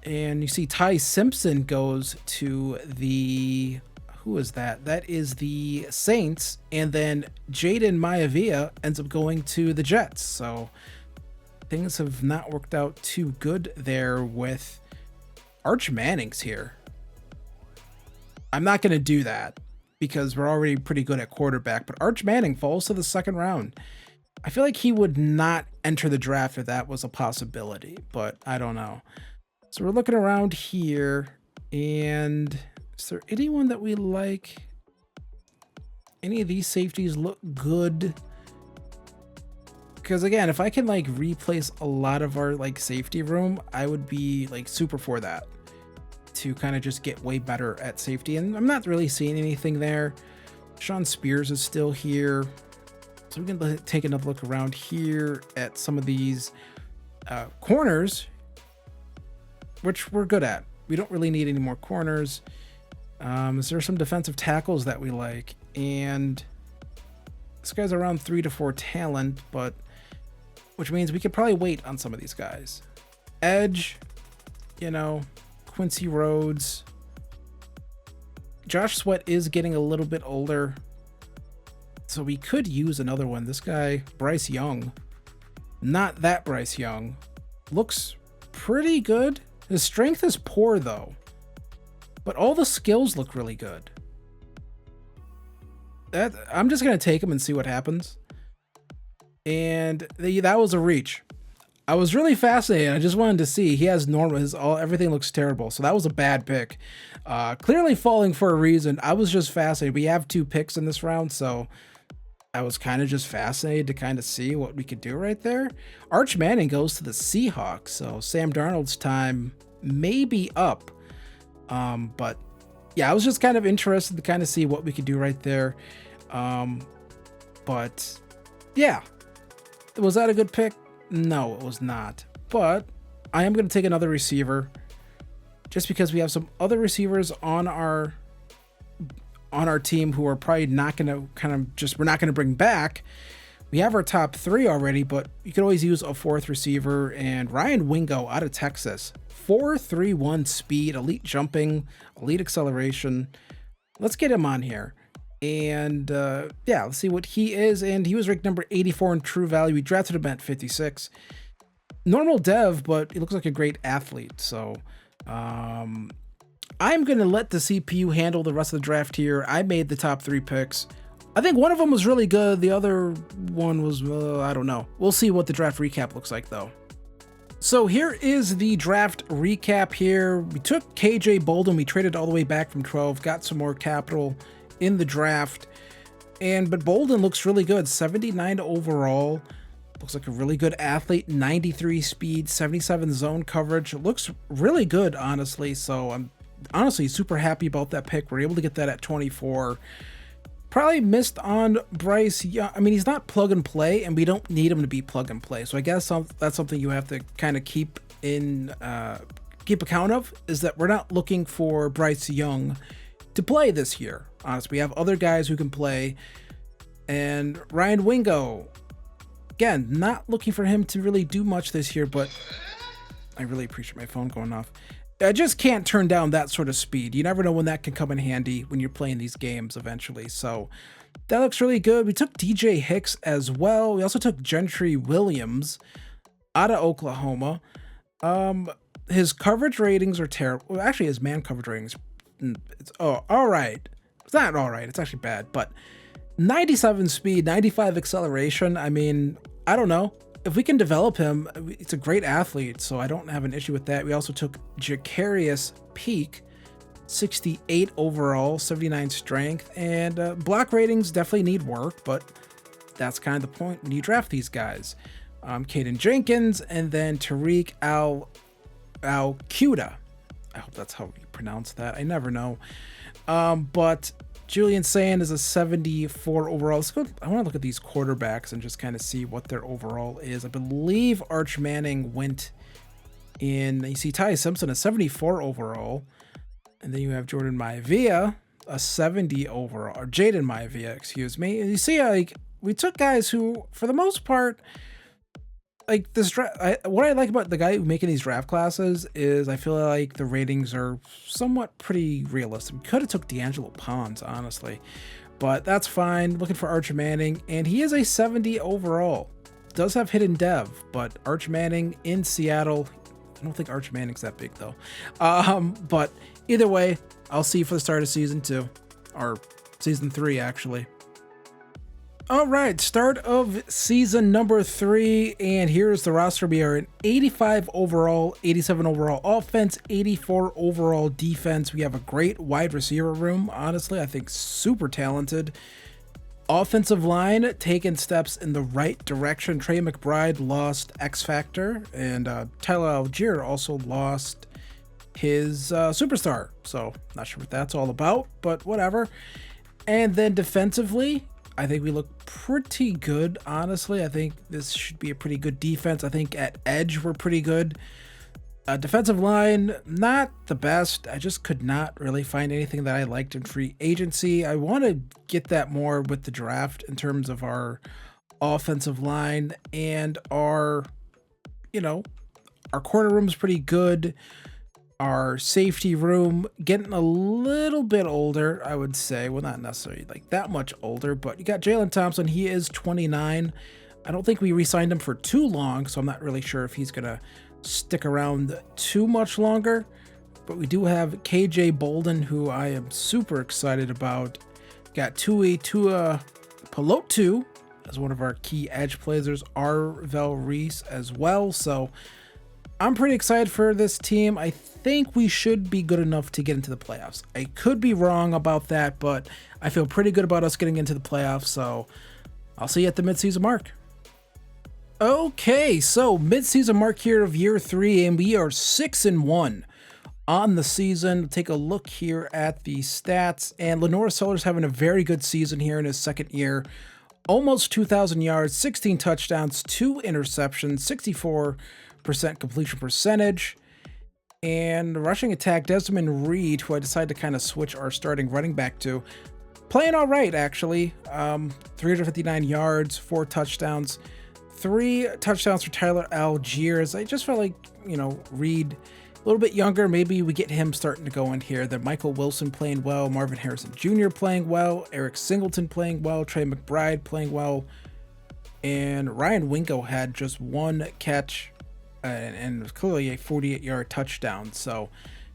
And you see Ty Simpson goes to the... Who is that? That is the Saints. And then Jaden Maivia ends up going to the Jets. So things have not worked out too good there with Arch Manning's here. I'm not going to do that because we're already pretty good at quarterback. But Arch Manning falls to the 2nd round. I feel like he would not enter the draft if that was a possibility. But I don't know. So we're looking around here. And... is there anyone that we like? Any of these safeties look good? Because again, if I can replace a lot of our safety room, I would be super for that, to kind of just get way better at safety. And I'm not really seeing anything there. Sean Spears is still here. So we can take another look around here at some of these corners. which we're good at. We don't really need any more corners. Is there some defensive tackles that we like? And this guy's around 3 to 4 talent, but which means we could probably wait on some of these guys. Edge, you know, Quincy Rhodes. Josh Sweat is getting a little bit older, so we could use another one. This guy, Bryce Young. Not that Bryce Young. Looks pretty good. His strength is poor, though. But all the skills look really good. I'm just going to take him and see what happens. And that was a reach. I was really fascinated. I just wanted to see. He has normal. Everything looks terrible. So that was a bad pick. Clearly falling for a reason. I was just fascinated. We have 2 picks in this round, so I was kind of just fascinated to kind of see what we could do right there. Arch Manning goes to the Seahawks, so Sam Darnold's time may be up. But yeah, I was just kind of interested to kind of see what we could do right there. But yeah, was that a good pick? No, it was not. But I am going to take another receiver just because we have some other receivers on our team who are probably not going to we're not going to bring back. We have our top 3 already, but you could always use a 4th receiver. And Ryan Wingo out of Texas, 4.31 speed, elite jumping, elite acceleration. Let's get him on here. And yeah, let's see what he is. And he was ranked number 84 in true value. We drafted him at 56. Normal dev, but he looks like a great athlete. So I'm going to let the CPU handle the rest of the draft here. I made the top 3 picks. I think one of them was really good. The other one was, I don't know. We'll see what the draft recap looks like, though. So here is the draft recap here. We took KJ Bolden. We traded all the way back from 12, got some more capital in the draft. But Bolden looks really good. 79 overall. Looks like a really good athlete. 93 speed, 77 zone coverage. It looks really good, honestly. So I'm honestly super happy about that pick. We're able to get that at 24. Probably missed on Bryce Young. I mean, he's not plug and play, and we don't need him to be plug and play. So I guess that's something you have to kind of keep account of, is that we're not looking for Bryce Young to play this year. Honestly, we have other guys who can play. And Ryan Wingo, again, not looking for him to really do much this year, but I really appreciate my phone going off. I just can't turn down that sort of speed. You never know when that can come in handy when you're playing these games eventually. So that looks really good. We took DJ Hicks as well. We also took Gentry Williams out of Oklahoma. His coverage ratings are terrible. Well, actually, his man coverage ratings, all right. It's not all right. It's actually bad. But 97 speed, 95 acceleration. I mean, I don't know. If we can develop him, it's a great athlete, so I don't have an issue with that. We also took Jacarius Peak, 68 overall, 79 strength, and block ratings definitely need work, but that's kind of the point when you draft these guys. Caden Jenkins, and then Tariq Al-Quda. I hope that's how you pronounce that. I never know. But Julian Sand is a 74 overall. Let's go. I want to look at these quarterbacks and just kind of see what their overall is. I believe Arch Manning went in. You see Ty Simpson, a 74 overall. And then you have Jordan Maivia, a 70 overall. Or Jaden Maivia, excuse me. And you see, like, we took guys who, for the most part, like this draft, what I like about the guy making these draft classes is I feel like the ratings are somewhat pretty realistic. We could have took D'Angelo Pons, honestly, but that's fine. Looking for Arch Manning, and he is a 70 overall. Does have hidden dev, but Arch Manning in Seattle. I don't think Arch Manning's that big though. But either way, I'll see you for the start of season 2, or season 3 actually. All right, start of season number 3, and here's the roster. We are an 85 overall, 87 overall offense, 84 overall defense. We have a great wide receiver room, honestly. I think super talented. Offensive line taking steps in the right direction. Trey McBride lost X Factor, and Tyler Algier also lost his superstar. So not sure what that's all about, but whatever. And then defensively, I think we look pretty good, honestly. I think this should be a pretty good defense. I think at edge, we're pretty good. Defensive line, not the best. I just could not really find anything that I liked in free agency. I want to get that more with the draft in terms of our offensive line and our, you know, our corner room's pretty good. Our safety room getting a little bit older, I would say. Well, not necessarily like that much older, but you got Jalen Thompson. He is 29. I don't think we re-signed him for too long, so I'm not really sure if he's going to stick around too much longer. But we do have KJ Bolden, who I am super excited about. Got Tua Pelotu as one of our key edge players. There's Arvel Reese as well. So I'm pretty excited for this team. I think we should be good enough to get into the playoffs. I could be wrong about that, but I feel pretty good about us getting into the playoffs. So I'll see you at the midseason mark. Okay, so midseason mark here of year 3, and we are 6-1 on the season. Take a look here at the stats, and Lenore Sellers having a very good season here in his second year. Almost 2,000 yards, 16 touchdowns, 2 interceptions, 64% completion percentage. And rushing attack, Desmond Reed, who I decided to kind of switch our starting running back to, playing all right, actually. 359 yards, 4 touchdowns. 3 touchdowns for Tyler Algiers. I just felt like, Reed a little bit younger. Maybe we get him starting to go in here. Then Michael Wilson playing well. Marvin Harrison Jr. playing well. Eric Singleton playing well. Trey McBride playing well. And Ryan Wingo had just 1 catch and it was clearly a 48-yard touchdown. So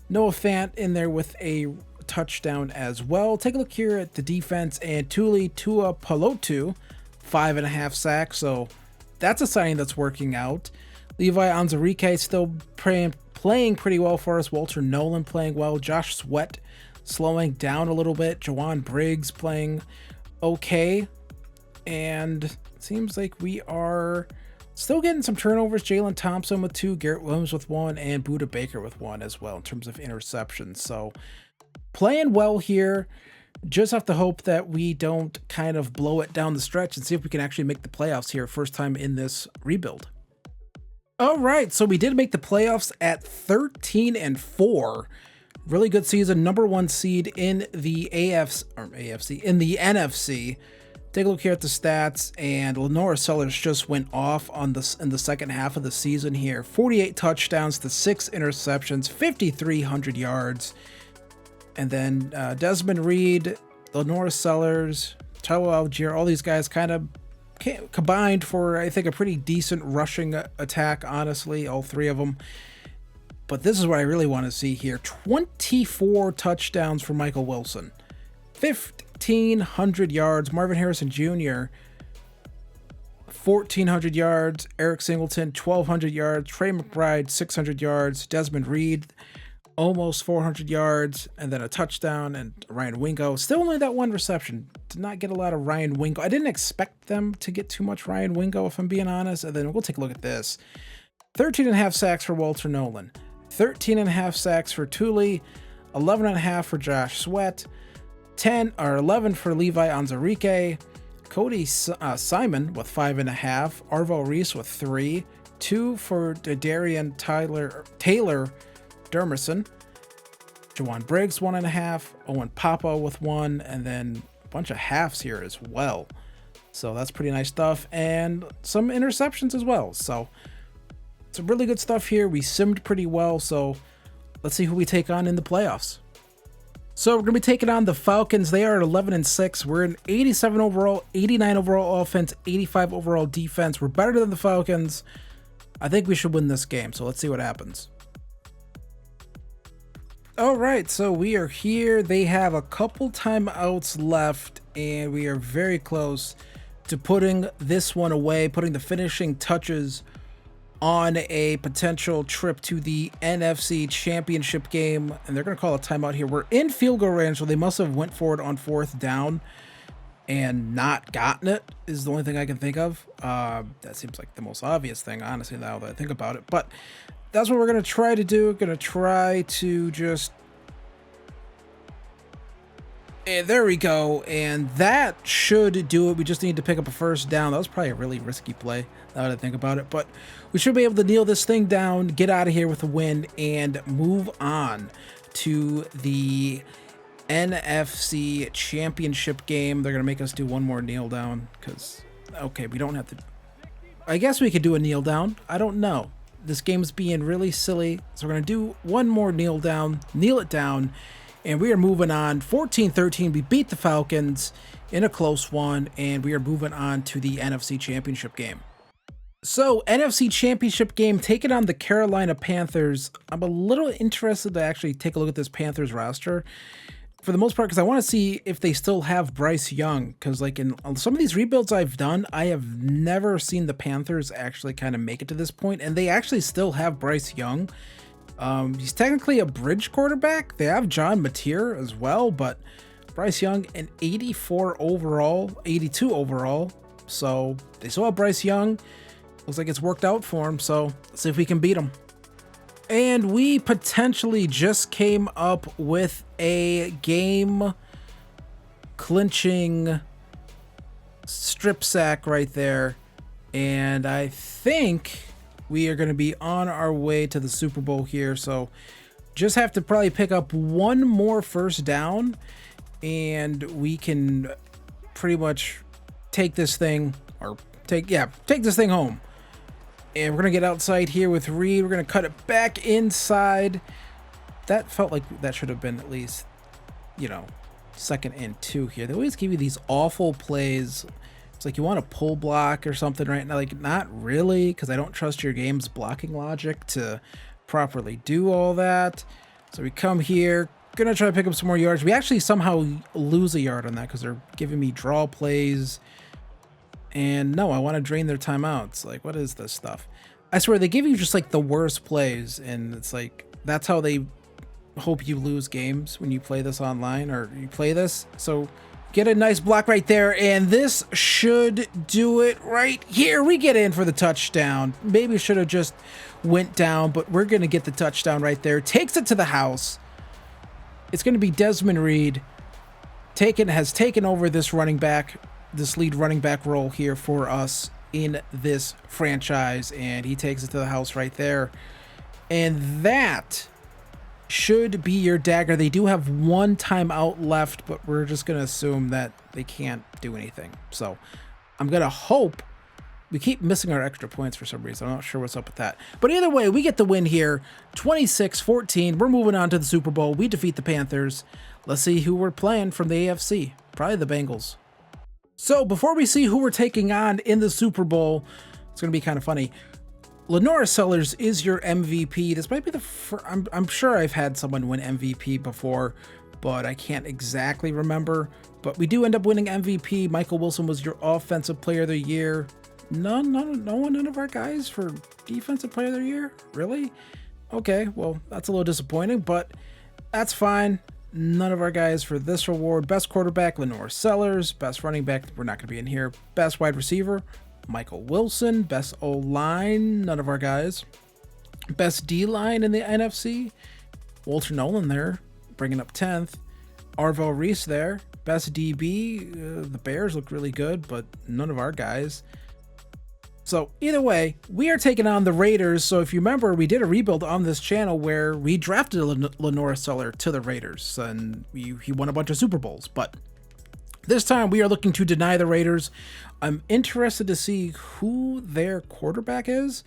Noah Fant in there with a touchdown as well. Take a look here at the defense, and Tua Pelotu, 5.5 sacks. So that's a sign that's working out. Levi Onwuzurike still playing pretty well for us. Walter Nolan playing well. Josh Sweat slowing down a little bit. Jawan Briggs playing okay. And it seems like we are still getting some turnovers. Jalen Thompson with 2, Garrett Williams with 1, and Buda Baker with 1 as well in terms of interceptions. So playing well here. Just have to hope that we don't kind of blow it down the stretch and see if we can actually make the playoffs here first time in this rebuild. All right, so we did make the playoffs at 13-4. Really good season, number 1 seed in the in the NFC. Take a look here at the stats, and Lenore Sellers just went off in the second half of the season here. 48 touchdowns to 6 interceptions, 5,300 yards. And then Desmond Reed, Lenore Sellers, Tyler Algier, all these guys kind of combined for, I think, a pretty decent rushing attack, honestly, all 3 of them. But this is what I really want to see here. 24 touchdowns for Michael Wilson. 1,500 yards. Marvin Harrison Jr., 1,400 yards. Eric Singleton, 1,200 yards. Trey McBride, 600 yards. Desmond Reed, almost 400 yards, and then a touchdown. And Ryan Wingo, still only that 1 reception. Did not get a lot of Ryan Wingo. I didn't expect them to get too much Ryan Wingo, if I'm being honest. And then we'll take a look at this. 13.5 sacks for Walter Nolan. 13.5 sacks for Thule. 11.5 for Josh Sweat. 11 for Levi Onwuzurike. Cody Simon with 5.5. Arvo Reese with 3. 2 for Darian Taylor Dermerson. Jawan Briggs, 1.5. Owen Papa with 1. And then a bunch of halves here as well. So that's pretty nice stuff. And some interceptions as well. So some really good stuff here. We simmed pretty well. So let's see who we take on in the playoffs. So we're going to be taking on the Falcons. They are at 11-6. We're in 87 overall, 89 overall offense, 85 overall defense. We're better than the Falcons. I think we should win this game. So let's see what happens. All right, so we are here. They have a couple timeouts left, and we are very close to putting this one away, putting the finishing touches on a potential trip to the NFC Championship game. And they're going to call a timeout here. We're in field goal range, so they must have went for it on 4th down and not gotten it, is the only thing I can think of. That seems like the most obvious thing, honestly, now that I think about it. But that's what we're going to try to do. Going to try to just And there we go, and that should do it. We just need to pick up a first down. That was probably a really risky play, now that I think about it, but we should be able to kneel this thing down, get out of here with a win, and move on to the NFC Championship game. They're going to make us do one more kneel down, because, okay, we don't have to... I guess we could do a kneel down. I don't know. This game's being really silly, so we're going to do one more kneel it down, and we are moving on. 14-13, we beat the Falcons in a close one, and we are moving on to the NFC Championship game. So, NFC Championship game, taking on the Carolina Panthers. I'm a little interested to actually take a look at this Panthers roster, for the most part, because I want to see if they still have Bryce Young, because like in some of these rebuilds I've done, I have never seen the Panthers actually kind of make it to this point, and they actually still have Bryce Young. He's technically a bridge quarterback. They have John Mateer as well, but Bryce Young, an 84 overall, 82 overall. So they still have Bryce Young. Looks like it's worked out for him. So let's see if we can beat him. And we potentially just came up with a game clinching strip sack right there. And I think we are going to be on our way to the Super Bowl here. So just have to probably pick up one more first down, and we can pretty much take this thing, or take this thing home. And we're going to get outside here with Reed. We're going to cut it back inside. That felt like that should have been at least, 2nd and 2 here. They always give you these awful plays. It's like you want a pull block or something right now. Like, not really, because I don't trust your game's blocking logic to properly do all that. So we come here, gonna try to pick up some more yards. We actually somehow lose a yard on that because they're giving me draw plays. And no, I want to drain their timeouts. Like, what is this stuff? I swear, they give you just like the worst plays, and it's like, that's how they hope you lose games when you play this online, or you play this. So get a nice block right there, and this should do it right here. We get in for the touchdown. Maybe should have just went down, but we're going to get the touchdown right there. Takes it to the house. It's going to be Desmond Reed. Has taken over this lead running back role here for us in this franchise, and he takes it to the house right there. And that should be your dagger. They do have one timeout left, but we're just going to assume that they can't do anything. So I'm going to hope. We keep missing our extra points for some reason. I'm not sure what's up with that. But either way, we get the win here. 26-14. We're moving on to the Super Bowl. We defeat the Panthers. Let's see who we're playing from the AFC. Probably the Bengals. So before we see who we're taking on in the Super Bowl, it's going to be kind of funny. Lenora Sellers is your MVP. This might be the first, I'm sure I've had someone win MVP before, but I can't exactly remember. But we do end up winning MVP. Michael Wilson was your Offensive Player of the Year. None of our guys for Defensive Player of the Year? Really? Okay, well, that's a little disappointing, but that's fine. None of our guys for this reward. Best quarterback, Lenora Sellers. Best running back, we're not going to be in here. Best wide receiver, Michael Wilson. Best O-line, none of our guys. Best D-line in the NFC, Walter Nolan there, bringing up 10th. Arvell Reese there. Best DB, the Bears look really good, but none of our guys. So either way, we are taking on the Raiders. So if you remember, we did a rebuild on this channel where we drafted Lenora Seller to the Raiders, and he won a bunch of Super Bowls. But this time we are looking to deny the Raiders. I'm interested to see who their quarterback is,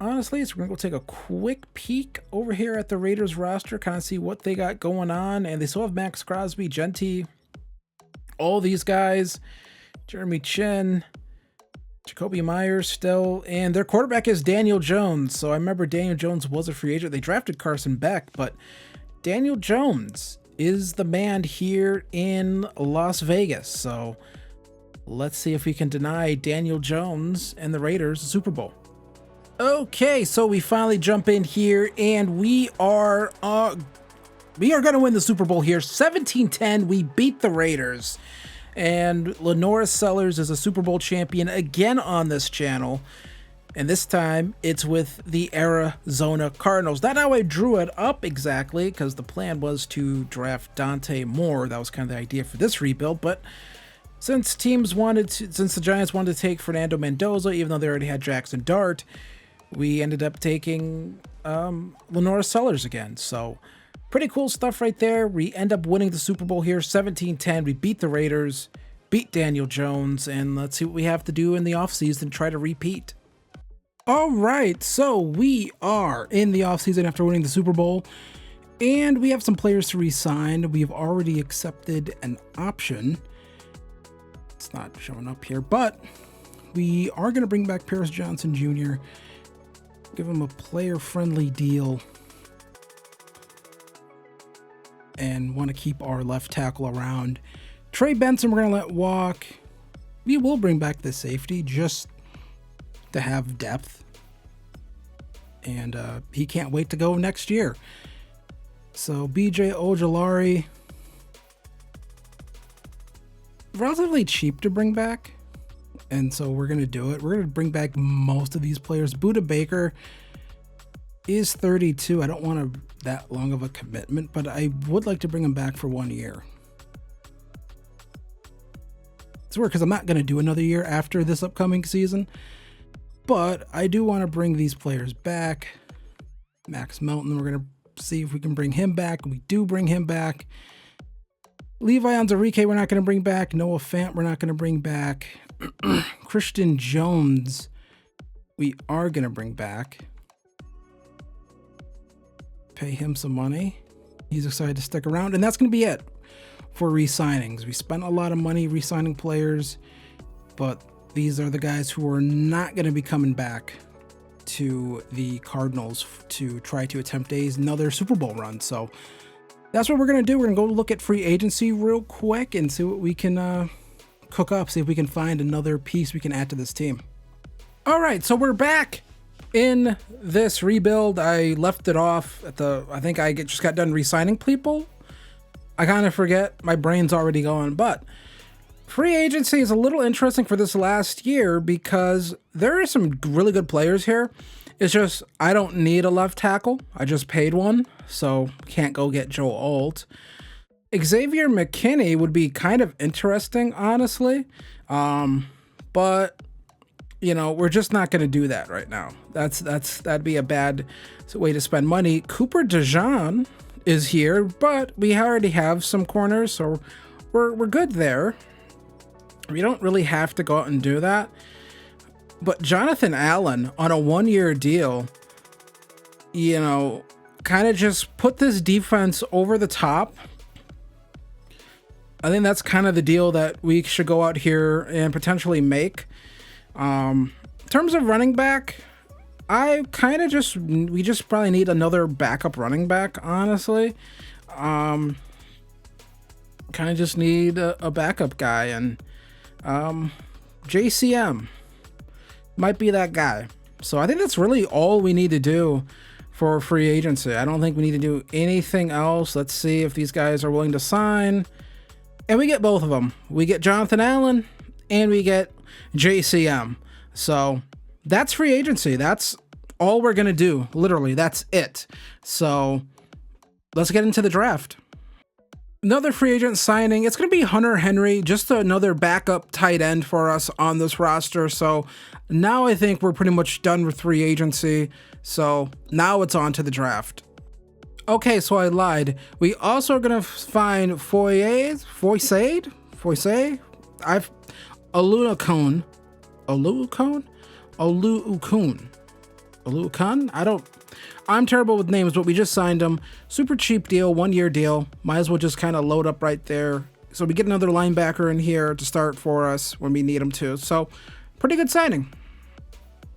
honestly. So we're going to go take a quick peek over here at the Raiders roster, kind of see what they got going on. And they still have Max Crosby, Genty, all these guys, Jeremy Chin, Jacoby Myers still, and their quarterback is Daniel Jones. So I remember Daniel Jones was a free agent. They drafted Carson Beck, but Daniel Jones is the man here in Las Vegas. So let's see if we can deny Daniel Jones and the Raiders the Super Bowl. Okay, so we finally jump in here, and we are going to win the Super Bowl here. 17-10, we beat the Raiders. And Lenora Sellers is a Super Bowl champion again on this channel. And this time it's with the Arizona Cardinals. Not how I drew it up exactly, because the plan was to draft Dante Moore. That was kind of the idea for this rebuild, but since the Giants wanted to take Fernando Mendoza, even though they already had Jackson Dart, we ended up taking Lenora Sellers again. So pretty cool stuff right there. We end up winning the Super Bowl here, 17-10. We beat the Raiders, beat Daniel Jones, and let's see what we have to do in the offseason to try to repeat. All right, so we are in the offseason after winning the Super Bowl, and we have some players to re-sign. We've already accepted an option. It's not showing up here, but we are going to bring back Paris Johnson Jr., give him a player-friendly deal, and want to keep our left tackle around. Trey Benson, we're going to let walk. We will bring back the safety just to have depth, and he can't wait to go next year. So BJ Ojolari, relatively cheap to bring back, and so we're going to do it. We're going to bring back most of these players. Buda Baker is 32. I don't want that long of a commitment, but I would like to bring him back for 1 year. It's weird because I'm not going to do another year after this upcoming season, but I do want to bring these players back. Max Melton, we're going to see if we can bring him back. We do bring him back. Levi Onwuzurike, we're not going to bring back. Noah Fant, we're not going to bring back. Christian Jones, we are going to bring back. Pay him some money. He's excited to stick around, and that's going to be it for re-signings. We spent a lot of money re-signing players, but these are the guys who are not going to be coming back to the Cardinals to try to attempt another Super Bowl run. So that's what we're going to do. We're going to go look at free agency real quick and see what we can cook up, see if we can find another piece we can add to this team. All right, so we're back in this rebuild. I left it off at I think I just got done re-signing people. I kind of forget. My brain's already going, but free agency is a little interesting for this last year because there are some really good players here. It's just I don't need a left tackle. I just paid one, so can't go get Joe Alt. Xavier McKinney would be kind of interesting, honestly, but you know, we're just not going to do that right now. That'd be a bad way to spend money. Cooper DeJean is here, but we already have some corners, so we're good there. We don't really have to go out and do that. But Jonathan Allen on a 1-year deal, you know, kind of just put this defense over the top. I think that's kind of the deal that we should go out here and potentially make. In terms of running back, we just probably need another backup running back, honestly. Kind of just need a backup guy, and JCM might be that guy. So I think that's really all we need to do for free agency. I don't think we need to do anything else. Let's see if these guys are willing to sign. And we get both of them. We get Jonathan Allen and we get JCM. So that's free agency. That's all we're going to do. Literally, that's it. So let's get into the draft. Another free agent signing. It's going to be Hunter Henry, just another backup tight end for us on this roster. So now I think we're pretty much done with free agency. So now it's on to the draft. Okay, so I lied. We also are going to find Foyesade? Oluokun? I'm terrible with names, but we just signed him. Super cheap deal, 1-year deal. Might as well just kind of load up right there. So we get another linebacker in here to start for us when we need him to. So pretty good signing.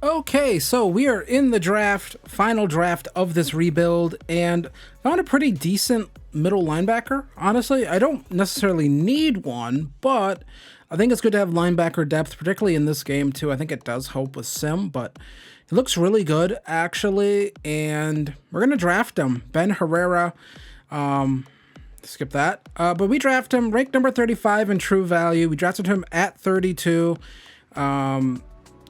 Okay, so we are in the draft, final draft of this rebuild, and found a pretty decent middle linebacker. Honestly, I don't necessarily need one, but I think it's good to have linebacker depth, particularly in this game too. I think it does help with Sim, but he looks really good actually, and we're gonna draft him. Ben Herrera, skip that. But we draft him ranked number 35 in true value. We drafted him at 32.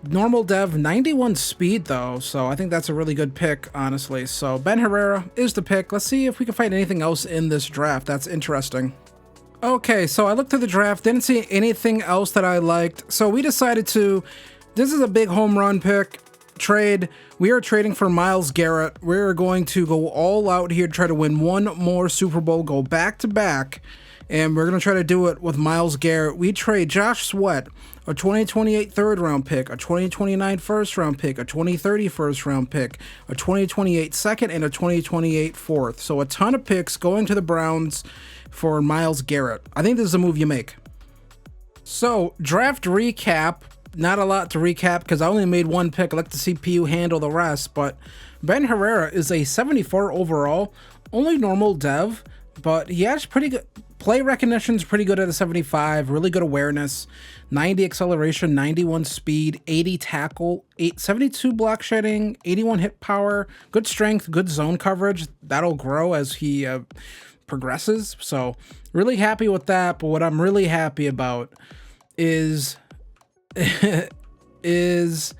Normal dev, 91 speed though, so I think that's a really good pick, honestly. So Ben Herrera is the pick. Let's see if we can find anything else in this draft that's interesting. Okay, so I looked through the draft, didn't see anything else that I liked, so we decided to, this is a big home run pick, trade. We are trading for Myles Garrett. We're going to go all out here to try to win one more Super Bowl, go back to back, and we're going to try to do it with Myles Garrett. We trade Josh Sweat, a 2028 third-round pick, a 2029 first-round pick, a 2030 first-round pick, a 2028 second, and a 2028 fourth. So a ton of picks going to the Browns for Myles Garrett. I think this is a move you make. So, draft recap. Not a lot to recap because I only made one pick. I like to see PU handle the rest, but Ben Herrera is a 74 overall, only normal dev, but he has pretty good play recognition, is pretty good at a 75, really good awareness, 90 acceleration, 91 speed, 80 tackle, 72 block shedding, 81 hit power, good strength, good zone coverage. That'll grow as he progresses. So really happy with that. But what I'm really happy about is is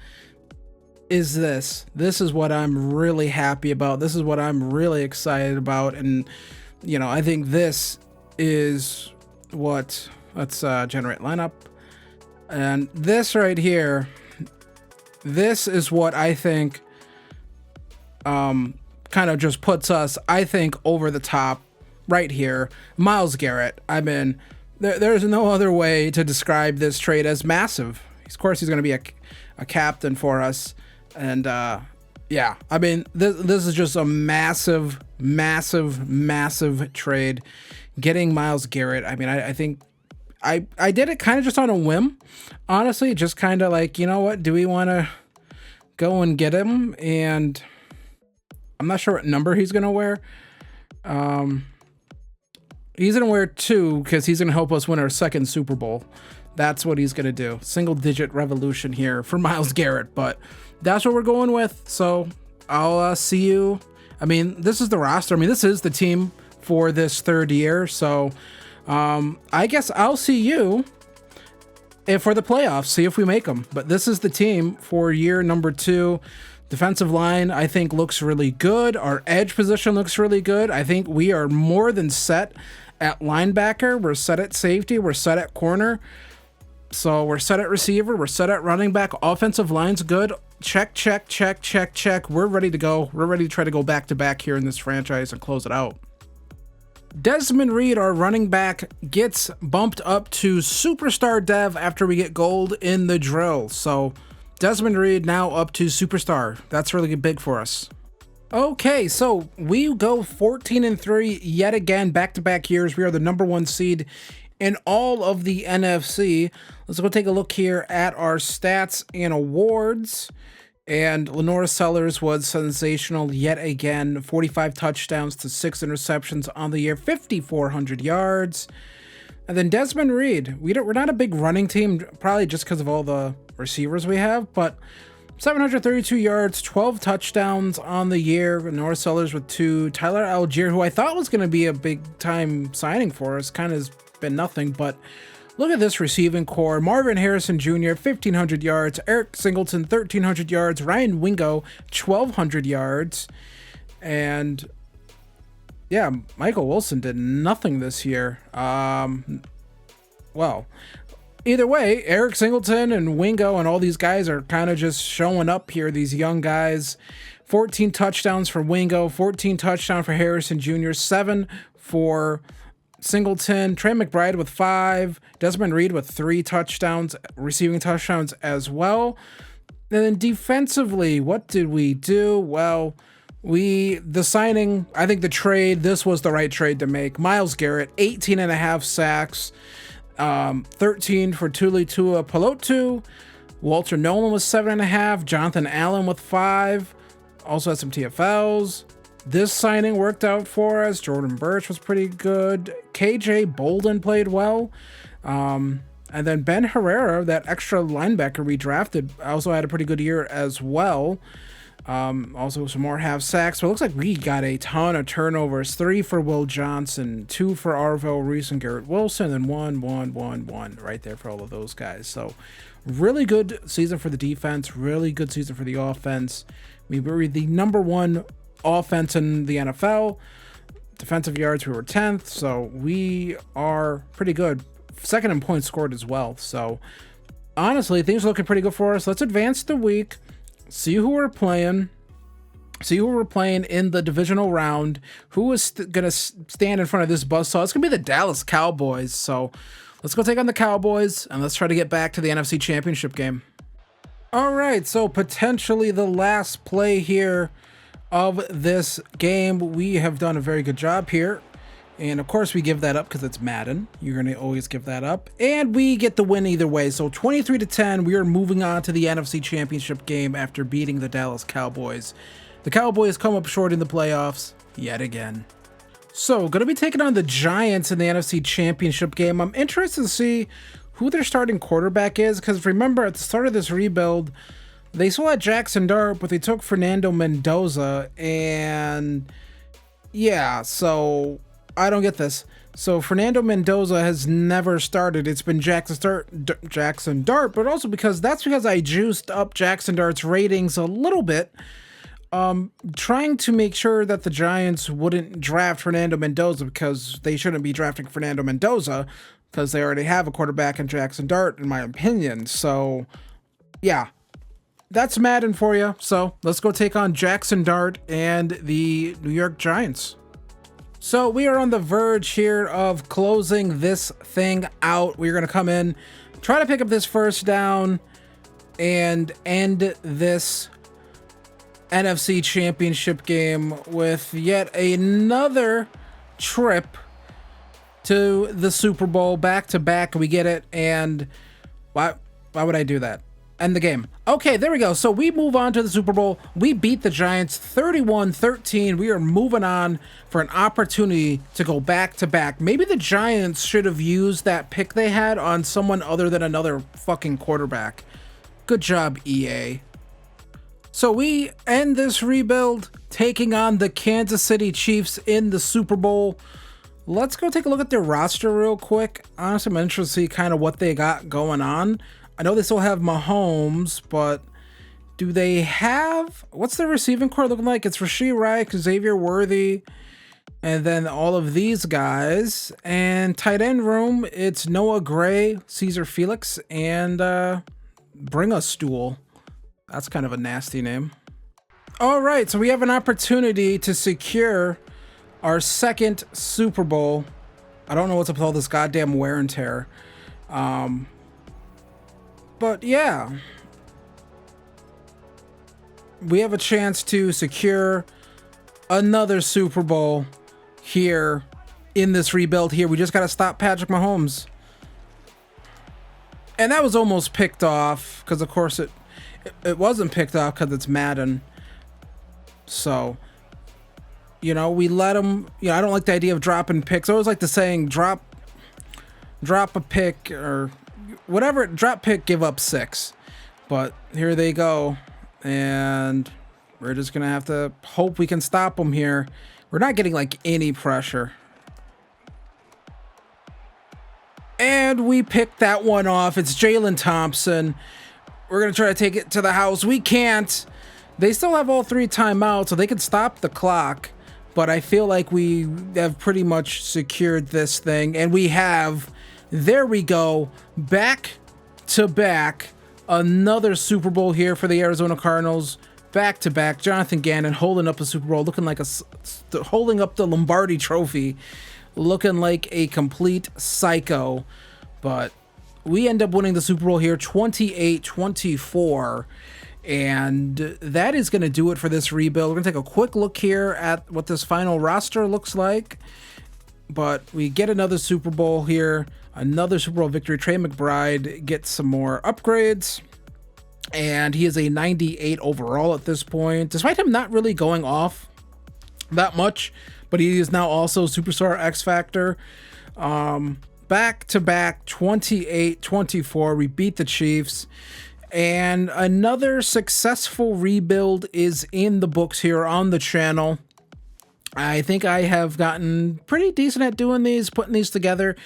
this. This is what I'm really happy about. This is what I'm really excited about. And, you know, I think this is what, let's generate lineup. And this right here, this is what I think kind of just puts us, I think, over the top right here. Myles Garrett. I mean, there's no other way to describe this trade as massive. Of course, he's going to be a captain for us. And yeah, I mean, this is just a massive, massive, massive trade. Getting Myles Garrett. I mean, I think I did it kind of just on a whim. Honestly, just kind of like, you know what? Do we want to go and get him? And I'm not sure what number he's going to wear. He's going to wear 2 because he's going to help us win our second Super Bowl. That's what he's going to do. Single digit revolution here for Myles Garrett, but that's what we're going with. So I'll see you. I mean, this is the roster. I mean, this is the team for this third year. So I guess I'll see you for the playoffs, see if we make them. But this is the team for year number 2. Defensive line, I think, looks really good. Our edge position looks really good. I think we are more than set at linebacker. We're set at safety. We're set at corner. So we're set at receiver. We're set at running back. Offensive line's good. Check, check, check, check, check. We're ready to go. We're ready to try to go back to back here in this franchise and close it out. Desmond Reed, our running back, gets bumped up to superstar dev after we get gold in the drill. So Desmond Reed now up to superstar. That's really big for us. Okay, so we go 14-3 yet again, back-to-back years. We are the number 1 seed in all of the NFC. Let's go take a look here at our stats and awards. And Lenore Sellers was sensational yet again. 45 touchdowns to 6 interceptions on the year, 5,400 yards. And then Desmond Reed. We're not a big running team, probably just because of all the receivers we have, but 732 yards, 12 touchdowns on the year. Lenore Sellers with 2. Tyler Algier, who I thought was going to be a big-time signing for us, kind of has been nothing, but look at this receiving core. Marvin Harrison Jr., 1,500 yards. Eric Singleton, 1,300 yards. Ryan Wingo, 1,200 yards. And yeah, Michael Wilson did nothing this year. Well, either way, Eric Singleton and Wingo and all these guys are kind of just showing up here, these young guys. 14 touchdowns for Wingo, 14 touchdowns for Harrison Jr., 7 for Singleton, Trey McBride with 5, Desmond Reed with 3 touchdowns, receiving touchdowns as well. And then defensively, what did we do? Well, the signing, I think the trade, this was the right trade to make. Myles Garrett, 18.5 sacks, 13 for Tuli Tuipulotu. Walter Nolan was 7.5, Jonathan Allen with 5, also had some TFLs. This signing worked out for us. Jordan Birch was pretty good. KJ Bolden played well. And then Ben Herrera, that extra linebacker we drafted, also had a pretty good year as well. Also some more half sacks. So it looks like we got a ton of turnovers. 3 for Will Johnson, 2 for Arvell Reese and Garrett Wilson, and 1 right there for all of those guys. So Really good season for the defense, really good season for the offense. We were the #1 offense in the NFL. Defensive yards, we were 10th, so we are pretty good. Second in points scored as well. So honestly, things are looking pretty good for us. Let's advance the week, see who we're playing. See who we're playing in the divisional round. Who is going to stand in front of this buzzsaw? It's going to be the Dallas Cowboys. So let's go take on the Cowboys, and let's try to get back to the NFC Championship game. All right, so potentially the last play here of this game. We have done a very good job here. And of course, we give that up because it's Madden. You're going to always give that up. And we get the win either way. So 23-10, we are moving on to the NFC Championship game after beating the Dallas Cowboys. The Cowboys come up short in the playoffs yet again. So, going to be taking on the Giants in the NFC Championship game. I'm interested to see who their starting quarterback is, because remember, at the start of this rebuild, they still had Jackson Dart, but they took Fernando Mendoza, and yeah, so I don't get this. So Fernando Mendoza has never started. It's been Jackson Dart, but also because I juiced up Jackson Dart's ratings a little bit. Trying to make sure that the Giants wouldn't draft Fernando Mendoza, because they shouldn't be drafting Fernando Mendoza because they already have a quarterback in Jackson Dart, in my opinion. So, yeah, that's Madden for you. So let's go take on Jackson Dart and the New York Giants. So we are on the verge here of closing this thing out. We're going to come in, try to pick up this first down, and end this NFC Championship game with yet another trip to the Super Bowl, back to back. We get it. And why would I do that? End the game. Okay, there we go. So we move on to the Super Bowl. We beat the Giants 31-13. We are moving on for an opportunity to go back to back. Maybe the Giants should have used that pick they had on someone other than another fucking quarterback. Good job, EA. So we end this rebuild taking on the Kansas City Chiefs in the Super Bowl. Let's go take a look at their roster real quick. Honestly, I'm interested to see kind of what they got going on. I know they still have Mahomes, but do they have... What's their receiving core looking like? It's Rashee Rice, Xavier Worthy, and then all of these guys. And tight end room, it's Noah Gray, Caesar Felix, and Bring a Stool. That's kind of a nasty name. All right, so we have an opportunity to secure our second Super Bowl. I don't know what's up with all this goddamn wear and tear. But yeah, we have a chance to secure another Super Bowl here in this rebuild here. We just got to stop Patrick Mahomes. And that was almost picked off because, of course, it wasn't picked off because it's Madden. So, you know, we let him, you know, I don't like the idea of dropping picks. I always like the saying, drop a pick or whatever, drop pick, give up 6. But here they go. And we're just going to have to hope we can stop them here. We're not getting like any pressure. And we picked that one off. It's Jalen Thompson. We're going to try to take it to the house. We can't. They still have all 3 timeouts, so they can stop the clock. But I feel like we have pretty much secured this thing. And we have, there we go, back to back. Another Super Bowl here for the Arizona Cardinals. Back to back. Jonathan Gannon holding up a Super Bowl, looking like holding up the Lombardi Trophy. Looking like a complete psycho. But we end up winning the Super Bowl here 28-24. And that is going to do it for this rebuild. We're going to take a quick look here at what this final roster looks like. But we get another Super Bowl here. Another Super Bowl victory. Trey McBride gets some more upgrades. And he is a 98 overall at this point. Despite him not really going off that much. But he is now also Superstar X Factor. Back to back 28-24. We beat the Chiefs. And another successful rebuild is in the books here on the channel. I think I have gotten pretty decent at doing these, putting these together.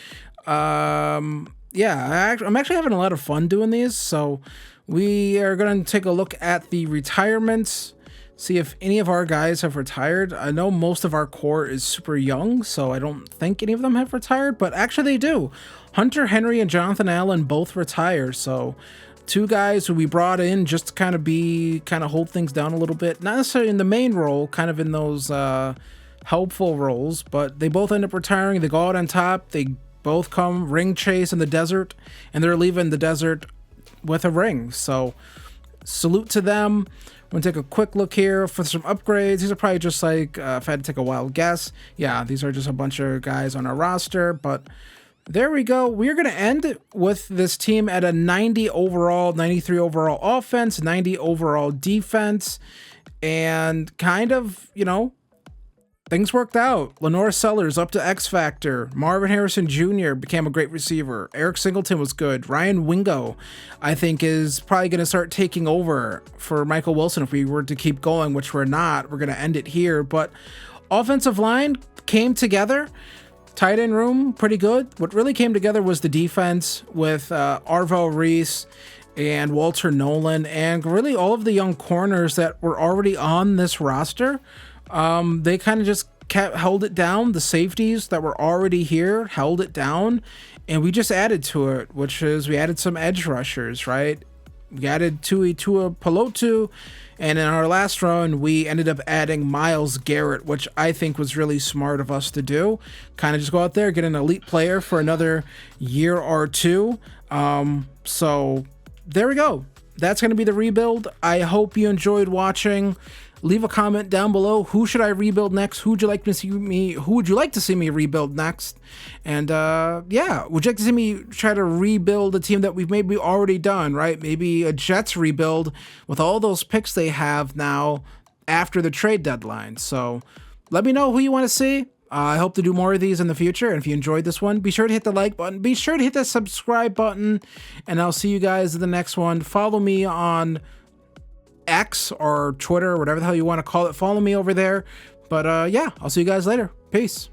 Yeah, I'm actually having a lot of fun doing these. So we are going to take a look at the retirements, see if any of our guys have retired. I know most of our core is super young, so I don't think any of them have retired, but actually they do. Hunter Henry and Jonathan Allen both retire, so two guys who we brought in just to kind of hold things down a little bit, not necessarily in the main role, kind of in those helpful roles, but they both end up retiring. They go out on top. They both come ring chase in the desert, and they're leaving the desert with a ring. So salute to them. I'm gonna take a quick look here for some upgrades. These are probably just like, if I had to take a wild guess, yeah, these are just a bunch of guys on our roster, but there we go. We're going to end with this team at a 90 overall, 93 overall offense, 90 overall defense, and kind of, things worked out. Lenore Sellers up to X Factor. Marvin Harrison Jr. became a great receiver. Eric Singleton was good. Ryan Wingo, I think, is probably going to start taking over for Michael Wilson if we were to keep going, which we're not. We're going to end it here. But offensive line came together. Tight end room, pretty good. What really came together was the defense with Arvo Reese and Walter Nolan, and really all of the young corners that were already on this roster. They kind of just held it down. The safeties that were already here held it down, and we just added to it, which is we added some edge rushers, right? We added Tui Pelotu, and in our last run, we ended up adding Myles Garrett, which I think was really smart of us to do. Kind of just go out there, get an elite player for another year or two. So there we go. That's going to be the rebuild. I hope you enjoyed watching. Leave a comment down below. Who should I rebuild next? Who would you like to see me? Who would you like to see me rebuild next? And yeah, would you like to see me try to rebuild a team that we've maybe already done? Right? Maybe a Jets rebuild with all those picks they have now after the trade deadline. So let me know who you want to see. I hope to do more of these in the future. And if you enjoyed this one, be sure to hit the like button. Be sure to hit the subscribe button. And I'll see you guys in the next one. Follow me on X or Twitter, whatever the hell you want to call it. Follow me over there. But yeah, I'll see you guys later. Peace.